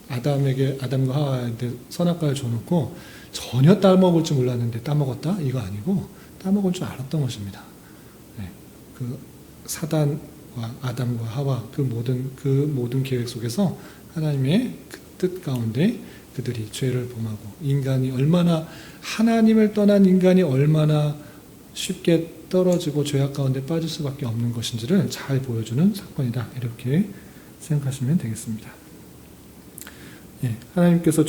아담과 하와한테 선악과를 줘놓고 전혀 따먹을 줄 몰랐는데 따먹었다? 이거 아니고 따먹을 줄 알았던 것입니다. 그 사단과 아담과 하와 그 모든 계획 속에서 하나님의 그 뜻 가운데 그들이 죄를 범하고 하나님을 떠난 인간이 얼마나 쉽게 떨어지고 죄악 가운데 빠질 수밖에 없는 것인지를 잘 보여주는 사건이다. 이렇게 생각하시면 되겠습니다. 하나님께서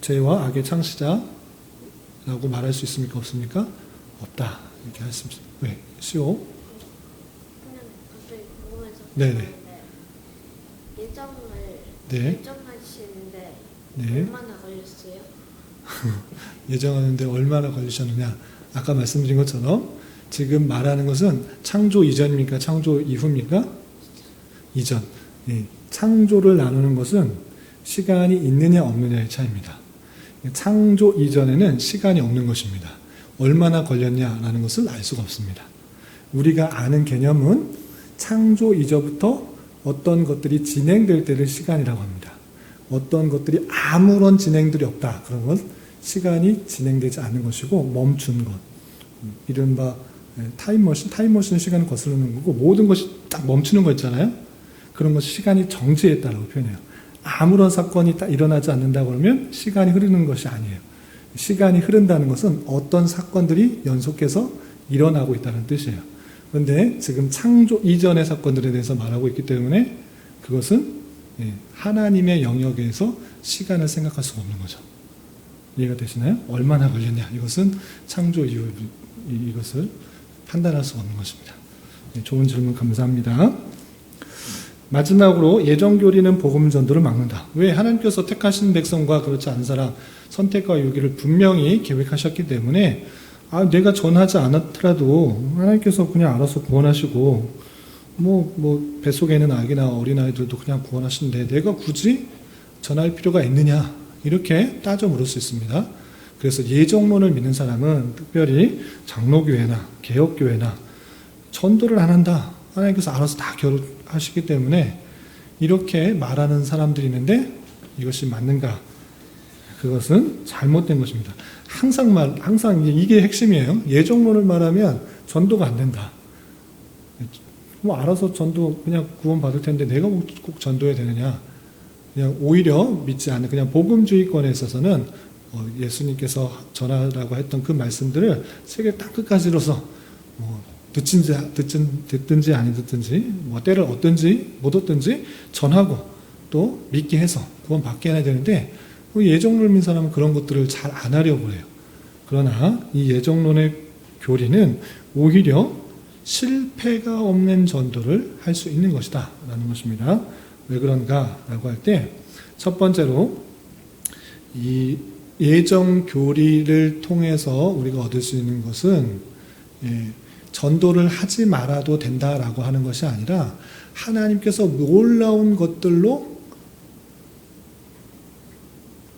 죄와 악의 창시자라고 말할 수 있습니까? 없습니까? 없다. 이렇게 하셨습니다. 왜? 시오? 그냥 갑자기 궁금해서 네네. 일정을 네. 예정하시는데 네. 얼마나 걸렸어요? 예정하는데 얼마나 걸리셨느냐. 아까 말씀드린 것처럼 지금 말하는 것은 창조 이전입니까? 창조 이후입니까? 이전. 예. 창조를 나누는 것은 시간이 있느냐 없느냐의 차이입니다. 창조 이전에는 시간이 없는 것입니다. 얼마나 걸렸냐라는 것을 알 수가 없습니다. 우리가 아는 개념은 창조 이전부터 어떤 것들이 진행될 때를 시간이라고 합니다. 어떤 것들이 아무런 진행들이 없다. 그런 건 시간이 진행되지 않는 것이고 멈춘 것. 이른바 타임머신 시간을 거스르는 거고 모든 것이 딱 멈추는 거 있잖아요. 그런 것이 시간이 정지했다라고 표현해요. 아무런 사건이 딱 일어나지 않는다 그러면 시간이 흐르는 것이 아니에요. 시간이 흐른다는 것은 어떤 사건들이 연속해서 일어나고 있다는 뜻이에요. 그런데 지금 창조 이전의 사건들에 대해서 말하고 있기 때문에 그것은 하나님의 영역에서 시간을 생각할 수가 없는 거죠. 이해가 되시나요? 얼마나 걸렸냐. 이것은 창조 이후 이것을 판단할 수가 없는 것입니다. 좋은 질문 감사합니다. 마지막으로 예정교리는 복음 전도를 막는다. 왜? 하나님께서 택하신 백성과 그렇지 않은 사람 선택과 유기를 분명히 계획하셨기 때문에 내가 전하지 않았더라도 하나님께서 그냥 알아서 구원하시고 뱃속에 있는 아기나 어린아이들도 그냥 구원하시는데 내가 굳이 전할 필요가 있느냐 이렇게 따져 물을 수 있습니다. 그래서 예정론을 믿는 사람은 특별히 장로교회나 개혁교회나 전도를 안 한다. 하나님께서 알아서 다 결정하시기 때문에 이렇게 말하는 사람들이 있는데 이것이 맞는가? 그것은 잘못된 것입니다. 항상 이게 핵심이에요. 예정론을 말하면 전도가 안 된다. 알아서 전도 그냥 구원 받을 텐데 내가 꼭 전도해야 되느냐? 그냥 오히려 믿지 않는 그냥 복음주의권에 있어서는 예수님께서 전하라고 했던 그 말씀들을 세계 땅 끝까지로서 듣든지 아니 듣든지 때를 얻든지 못 얻든지 전하고 또 믿게 해서 구원 받게 해야 되는데 예정론을 믿는 사람은 그런 것들을 잘 안 하려고 해요. 그러나 이 예정론의 교리는 오히려 실패가 없는 전도를 할 수 있는 것이다 라는 것입니다. 왜 그런가 라고 할 때 첫 번째로 이 예정 교리를 통해서 우리가 얻을 수 있는 것은 전도를 하지 말아도 된다라고 하는 것이 아니라 하나님께서 놀라운 것들로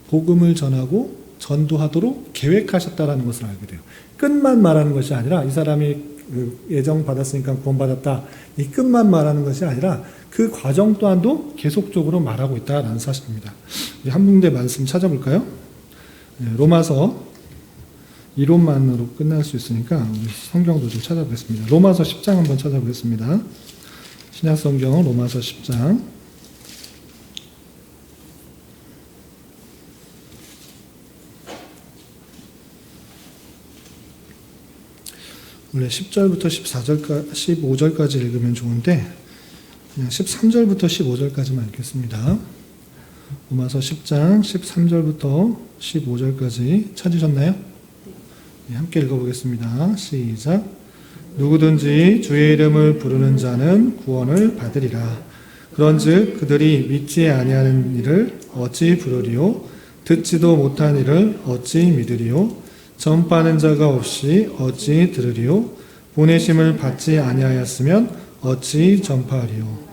복음을 전하고 전도하도록 계획하셨다라는 것을 알게 돼요. 끝만 말하는 것이 아니라 이 사람이 예정 받았으니까 구원 받았다. 이 끝만 말하는 것이 아니라 그 과정 또한도 계속적으로 말하고 있다라는 사실입니다. 한 군데 말씀 찾아볼까요? 로마서 이론만으로 끝날 수 있으니까 우리 성경도 좀 찾아보겠습니다. 로마서 10장 한번 찾아보겠습니다. 신약 성경 로마서 10장 원래 10절부터 15절까지 읽으면 좋은데 그냥 13절부터 15절까지만 읽겠습니다. 로마서 10장 13절부터 15절까지 찾으셨나요? 네, 함께 읽어보겠습니다. 시작. 누구든지 주의 이름을 부르는 자는 구원을 받으리라. 그런즉 그들이 믿지 아니하는 일을 어찌 부르리요? 듣지도 못한 일을 어찌 믿으리요? 전파하는 자가 없이 어찌 들으리요? 보내심을 받지 아니하였으면 어찌 전파하리요?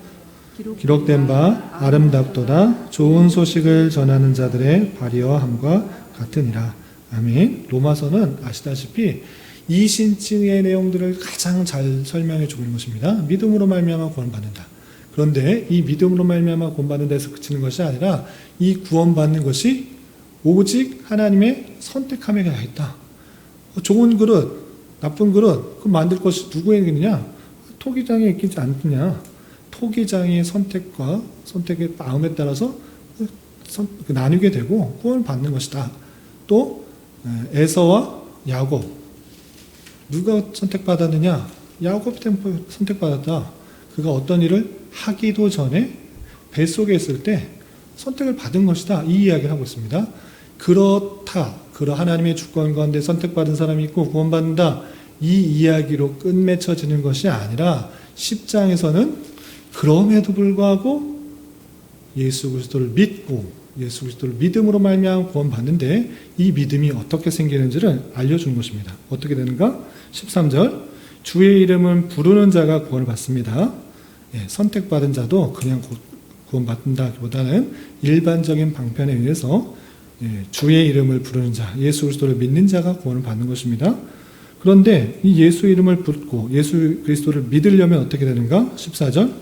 기록된 바 아름답도다 좋은 소식을 전하는 자들의 발휘어함과 같으니라. 아멘. 로마서는 아시다시피 이신증의 내용들을 가장 잘 설명해 주고 있는 것입니다. 믿음으로 말미암아 구원받는다. 그런데 이 믿음으로 말미암아 구원받는 데서 그치는 것이 아니라 이 구원받는 것이 오직 하나님의 선택함에 가 있다. 좋은 그릇, 나쁜 그릇, 그 만들 것이 누구에게 있느냐? 토기장에 있지 않느냐? 토기장의 선택의 마음에 따라서 나누게 되고 구원을 받는 것이다. 또 에서와 야곱, 누가 선택받았느냐? 야곱이 선택받았다. 그가 어떤 일을 하기도 전에 뱃속에 있을 때 선택을 받은 것이다. 이 이야기를 하고 있습니다. 그렇다. 하나님의 주권 가운데 선택받은 사람이 있고 구원받는다. 이 이야기로 끝맺혀지는 것이 아니라 10장에서는 그럼에도 불구하고 예수 그리스도를 믿고 예수 그리스도를 믿음으로 말미암아 구원받는데 이 믿음이 어떻게 생기는지를 알려주는 것입니다. 어떻게 되는가? 13절 주의 이름을 부르는 자가 구원을 받습니다. 선택받은 자도 그냥 구원받는다기보다는 일반적인 방편에 의해서 주의 이름을 부르는 자, 예수 그리스도를 믿는 자가 구원을 받는 것입니다. 그런데 이 예수 이름을 붙고 예수 그리스도를 믿으려면 어떻게 되는가? 14절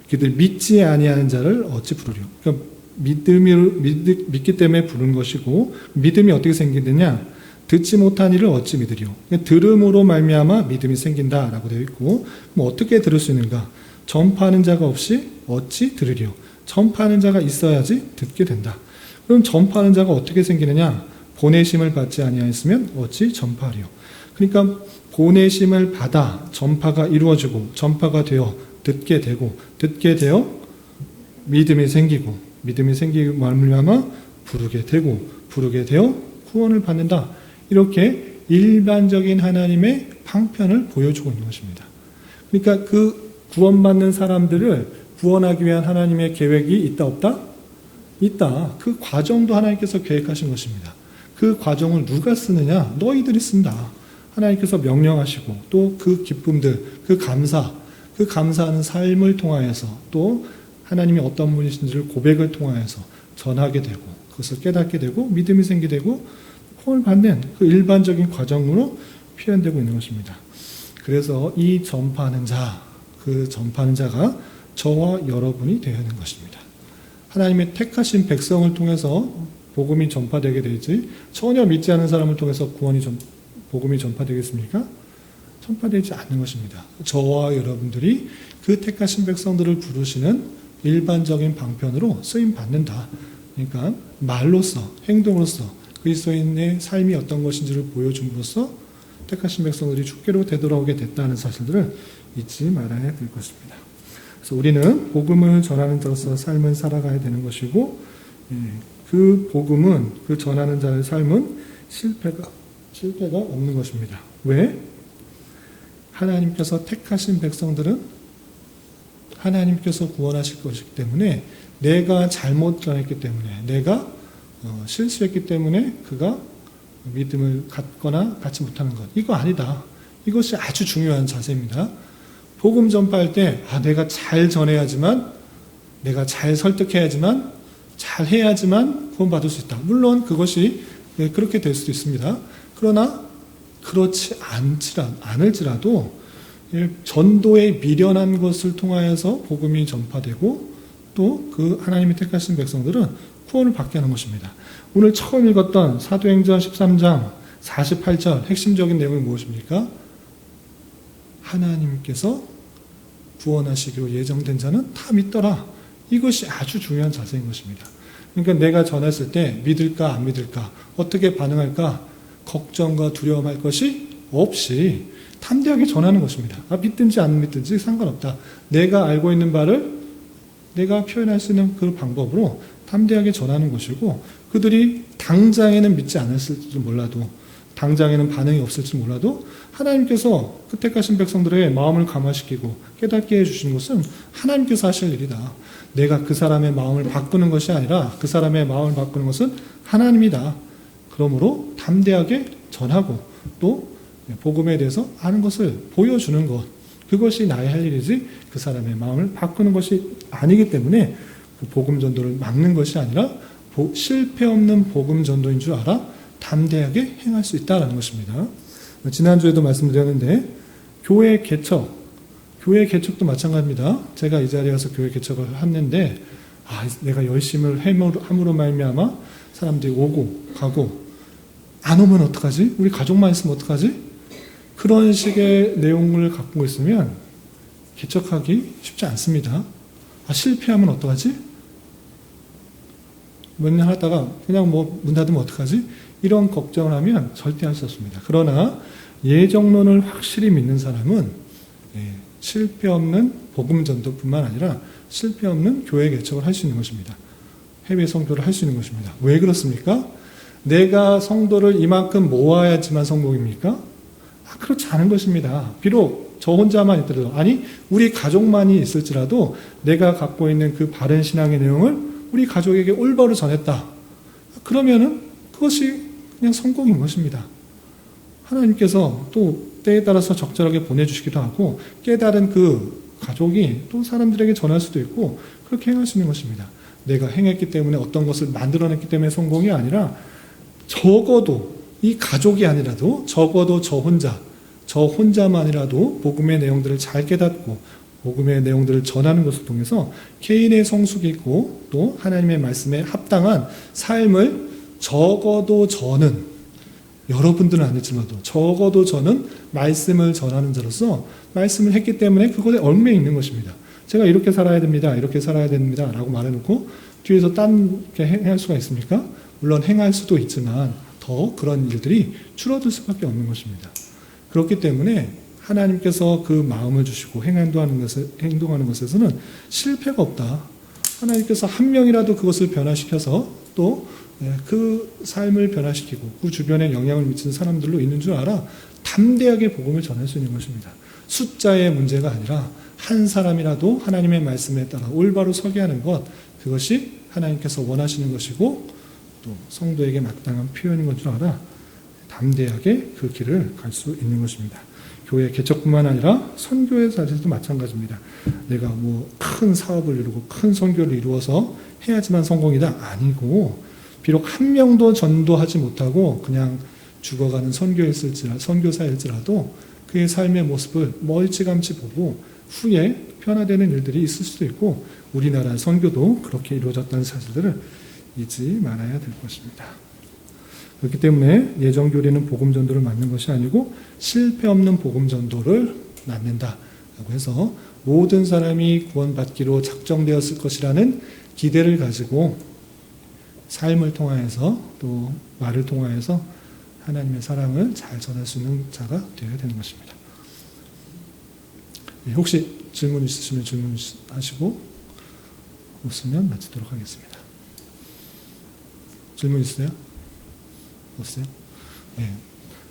그들 믿지 아니하는 자를 어찌 부르려? 그러니까 믿기 때문에 부르는 것이고 믿음이 어떻게 생기느냐? 듣지 못한 이를 어찌 믿으려? 그러니까 들음으로 말미암아 믿음이 생긴다라고 되어 있고 어떻게 들을 수 있는가? 전파하는 자가 없이 어찌 들으려? 전파하는 자가 있어야지 듣게 된다. 그럼 전파하는 자가 어떻게 생기느냐? 보내심을 받지 아니하였으면 어찌 전파하리요? 그러니까 보내심을 받아 전파가 이루어지고 전파가 되어 듣게 되어 믿음이 생기고 말미암아 부르게 되어 구원을 받는다. 이렇게 일반적인 하나님의 방편을 보여주고 있는 것입니다. 그러니까 그 구원받는 사람들을 구원하기 위한 하나님의 계획이 있다 없다? 있다. 그 과정도 하나님께서 계획하신 것입니다. 그 과정을 누가 쓰느냐? 너희들이 쓴다. 하나님께서 명령하시고 또 그 기쁨들, 그 감사하는 삶을 통하여서 또 하나님이 어떤 분이신지를 고백을 통하여서 전하게 되고 그것을 깨닫게 되고 믿음이 생기게 되고 구원을 받는 그 일반적인 과정으로 표현되고 있는 것입니다. 그래서 이 전파하는 자, 그 전파하는 자가 저와 여러분이 되어야 하는 것입니다. 하나님의 택하신 백성을 통해서 복음이 전파되게 되지 전혀 믿지 않는 사람을 통해서 복음이 전파되겠습니까? 전파되지 않는 것입니다. 저와 여러분들이 그 택하신 백성들을 부르시는 일반적인 방편으로 쓰임받는다. 그러니까 말로써 행동으로써 그리스도인의 삶이 어떤 것인지를 보여줌으로써 택하신 백성들이 주께로 되돌아오게 됐다는 사실들을 잊지 말아야 될 것입니다. 그래서 우리는 복음을 전하는 자로서 삶을 살아가야 되는 것이고 그 복음은 그 전하는 자의 삶은 실패가 없는 것입니다. 왜? 하나님께서 택하신 백성들은 하나님께서 구원하실 것이기 때문에 내가 잘못 전했기 때문에 내가 실수했기 때문에 그가 믿음을 갖거나 갖지 못하는 것. 이거 아니다. 이것이 아주 중요한 자세입니다. 복음 전파할 때 내가 잘 전해야지만 내가 잘 설득해야지만 잘 해야지만 구원받을 수 있다. 물론 그것이 그렇게 될 수도 있습니다. 그러나 그렇지 않을지라도 전도에 미련한 것을 통하여서 복음이 전파되고 또 그 하나님이 택하신 백성들은 구원을 받게 하는 것입니다. 오늘 처음 읽었던 사도행전 13장 48절 핵심적인 내용이 무엇입니까? 하나님께서 구원하시기로 예정된 자는 다 믿더라. 이것이 아주 중요한 자세인 것입니다. 그러니까 내가 전했을 때 믿을까 안 믿을까 어떻게 반응할까 걱정과 두려움할 것이 없이 담대하게 전하는 것입니다. 믿든지 안 믿든지 상관없다. 내가 알고 있는 바를 내가 표현할 수 있는 그 방법으로 담대하게 전하는 것이고 그들이 당장에는 믿지 않았을지 몰라도 당장에는 반응이 없을지 몰라도 하나님께서 그 택하신 백성들의 마음을 감화시키고 깨닫게 해주신 것은 하나님께서 하실 일이다. 내가 그 사람의 마음을 바꾸는 것이 아니라 그 사람의 마음을 바꾸는 것은 하나님이다. 그러므로 담대하게 전하고 또 복음에 대해서 아는 것을 보여주는 것 그것이 나의 할 일이지 그 사람의 마음을 바꾸는 것이 아니기 때문에 그 복음 전도를 막는 것이 아니라 실패 없는 복음 전도인 줄 알아 담대하게 행할 수 있다는 것입니다. 지난주에도 말씀드렸는데 교회 개척도 마찬가지입니다. 제가 이 자리에 가서 교회 개척을 했는데 내가 열심을 함으로 말미암아 사람들이 오고 가고 안 오면 어떡하지? 우리 가족만 있으면 어떡하지? 그런 식의 내용을 갖고 있으면 개척하기 쉽지 않습니다. 실패하면 어떡하지? 몇 년 하다가 그냥 문 닫으면 어떡하지? 이런 걱정을 하면 절대 할 수 없습니다. 그러나 예정론을 확실히 믿는 사람은 실패 없는 복음 전도뿐만 아니라 실패 없는 교회 개척을 할 수 있는 것입니다. 해외 성도를 할 수 있는 것입니다. 왜 그렇습니까? 내가 성도를 이만큼 모아야지만 성공입니까? 그렇지 않은 것입니다. 비록 저 혼자만 있더라도, 아니 우리 가족만이 있을지라도 내가 갖고 있는 그 바른 신앙의 내용을 우리 가족에게 올바로 전했다. 그러면은 그것이 그냥 성공인 것입니다. 하나님께서 또 때에 따라서 적절하게 보내주시기도 하고 깨달은 그 가족이 또 사람들에게 전할 수도 있고 그렇게 행할 수 있는 것입니다. 내가 행했기 때문에 어떤 것을 만들어냈기 때문에 성공이 아니라 적어도 이 가족이 아니라도 적어도 저 혼자만이라도 복음의 내용들을 잘 깨닫고 복음의 내용들을 전하는 것을 통해서 개인의 성숙이 있고 또 하나님의 말씀에 합당한 삶을 적어도 저는, 여러분들은 아니지만도 적어도 저는 말씀을 전하는 자로서 말씀을 했기 때문에 그것에 얽매여 있는 것입니다. 제가 이렇게 살아야 됩니다. 이렇게 살아야 됩니다. 라고 말해놓고 뒤에서 딴 게 행할 수가 있습니까? 물론 행할 수도 있지만 더 그런 일들이 줄어들 수밖에 없는 것입니다. 그렇기 때문에 하나님께서 그 마음을 주시고 행동하는 것에서는 실패가 없다. 하나님께서 한 명이라도 그것을 변화시켜서 또 그 삶을 변화시키고 그 주변에 영향을 미치는 사람들로 있는 줄 알아 담대하게 복음을 전할 수 있는 것입니다. 숫자의 문제가 아니라 한 사람이라도 하나님의 말씀에 따라 올바로 서게 하는 것, 그것이 하나님께서 원하시는 것이고 또 성도에게 마땅한 표현인 것 줄 알아 담대하게 그 길을 갈 수 있는 것입니다. 교회 개척뿐만 아니라 선교의 자리에서도 마찬가지입니다. 내가 뭐 큰 사업을 이루고 큰 선교를 이루어서 해야지만 성공이다? 아니고 비록 한 명도 전도하지 못하고 그냥 죽어가는 선교사일지라도 그의 삶의 모습을 멀찌감치 보고 후에 변화되는 일들이 있을 수도 있고 우리나라 선교도 그렇게 이루어졌다는 사실들을 잊지 말아야 될 것입니다. 그렇기 때문에 예정교리는 복음 전도를 맡는 것이 아니고 실패 없는 복음 전도를 맡는다라고 해서 모든 사람이 구원받기로 작정되었을 것이라는 기대를 가지고 삶을 통하여서 또 말을 통하여서 하나님의 사랑을 잘 전할 수 있는 자가 되어야 되는 것입니다. 혹시 질문 있으시면 질문하시고 없으면 마치도록 하겠습니다. 질문 있으세요? 없어요? 네.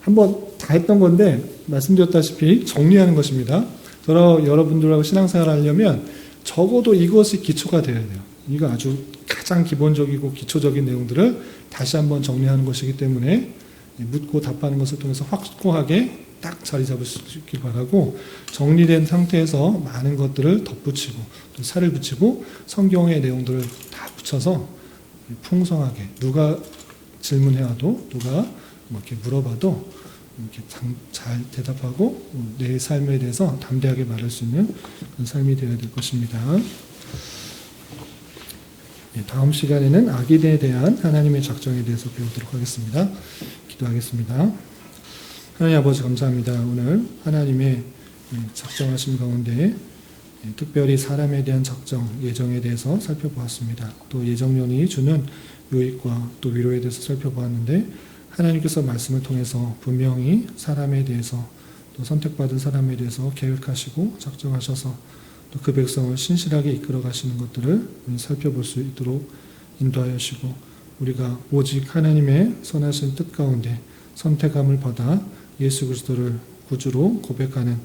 한번 다 했던 건데 말씀드렸다시피 정리하는 것입니다. 여러분들하고 신앙생활을 하려면 적어도 이것이 기초가 되어야 돼요. 이거 아주 가장 기본적이고 기초적인 내용들을 다시 한번 정리하는 것이기 때문에 묻고 답하는 것을 통해서 확고하게 딱 자리 잡을 수 있길 바라고 정리된 상태에서 많은 것들을 덧붙이고 또 살을 붙이고 성경의 내용들을 다 붙여서 풍성하게 누가 질문해와도 누가 뭐 이렇게 물어봐도 이렇게 잘 대답하고 내 삶에 대해서 담대하게 말할 수 있는 그런 삶이 되어야 될 것입니다. 다음 시간에는 악인에 대한 하나님의 작정에 대해서 배우도록 하겠습니다. 기도하겠습니다. 하나님 아버지 감사합니다. 오늘 하나님의 작정하신 가운데 특별히 사람에 대한 작정, 예정에 대해서 살펴보았습니다. 또 예정론이 주는 유익과 또 위로에 대해서 살펴보았는데 하나님께서 말씀을 통해서 분명히 사람에 대해서 또 선택받은 사람에 대해서 계획하시고 작정하셔서 또 그 백성을 신실하게 이끌어 가시는 것들을 살펴볼 수 있도록 인도하시고 우리가 오직 하나님의 선하신 뜻 가운데 선택함을 받아 예수 그리스도를 구주로 고백하는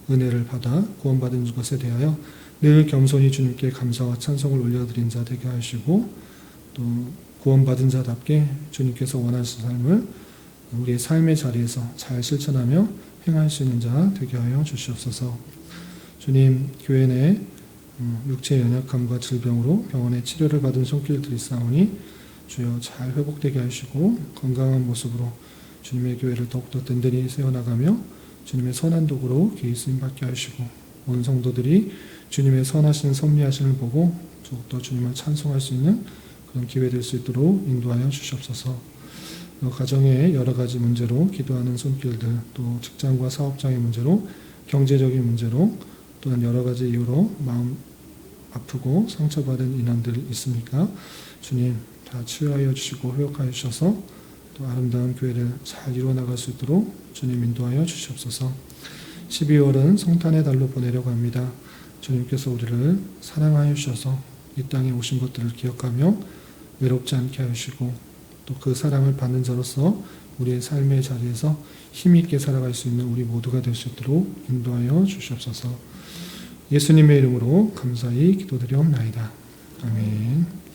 은혜를 받아 구원받은 것에 대하여 늘 겸손히 주님께 감사와 찬송을 올려드린 자 되게 하시고 또 구원받은 자답게 주님께서 원하시는 삶을 우리의 삶의 자리에서 잘 실천하며 행할 수 있는 자 되게 하여 주시옵소서. 주님, 교회 내 육체의 연약함과 질병으로 병원에 치료를 받은 손길들이 있사오니 주여 잘 회복되게 하시고 건강한 모습으로 주님의 교회를 더욱더 든든히 세워나가며 주님의 선한 도구로 기이 쓰임받게 하시고 온 성도들이 주님의 선하신 섭리하심을 보고 더욱더 주님을 찬송할 수 있는 그런 기회 될 수 있도록 인도하여 주시옵소서. 가정의 여러 가지 문제로 기도하는 손길들, 또 직장과 사업장의 문제로, 경제적인 문제로, 또한 여러 가지 이유로 마음 아프고 상처받은 인원들 있습니까? 주님 다 치유하여 주시고 회복하여 주셔서 또 아름다운 교회를 잘 이루어나갈 수 있도록 주님 인도하여 주시옵소서. 12월은 성탄의 달로 보내려고 합니다. 주님께서 우리를 사랑하여 주셔서 이 땅에 오신 것들을 기억하며 외롭지 않게 하시고 또 그 사랑을 받는 자로서 우리의 삶의 자리에서 힘있게 살아갈 수 있는 우리 모두가 될 수 있도록 인도하여 주시옵소서. 예수님의 이름으로 감사히 기도드리옵나이다. 아멘.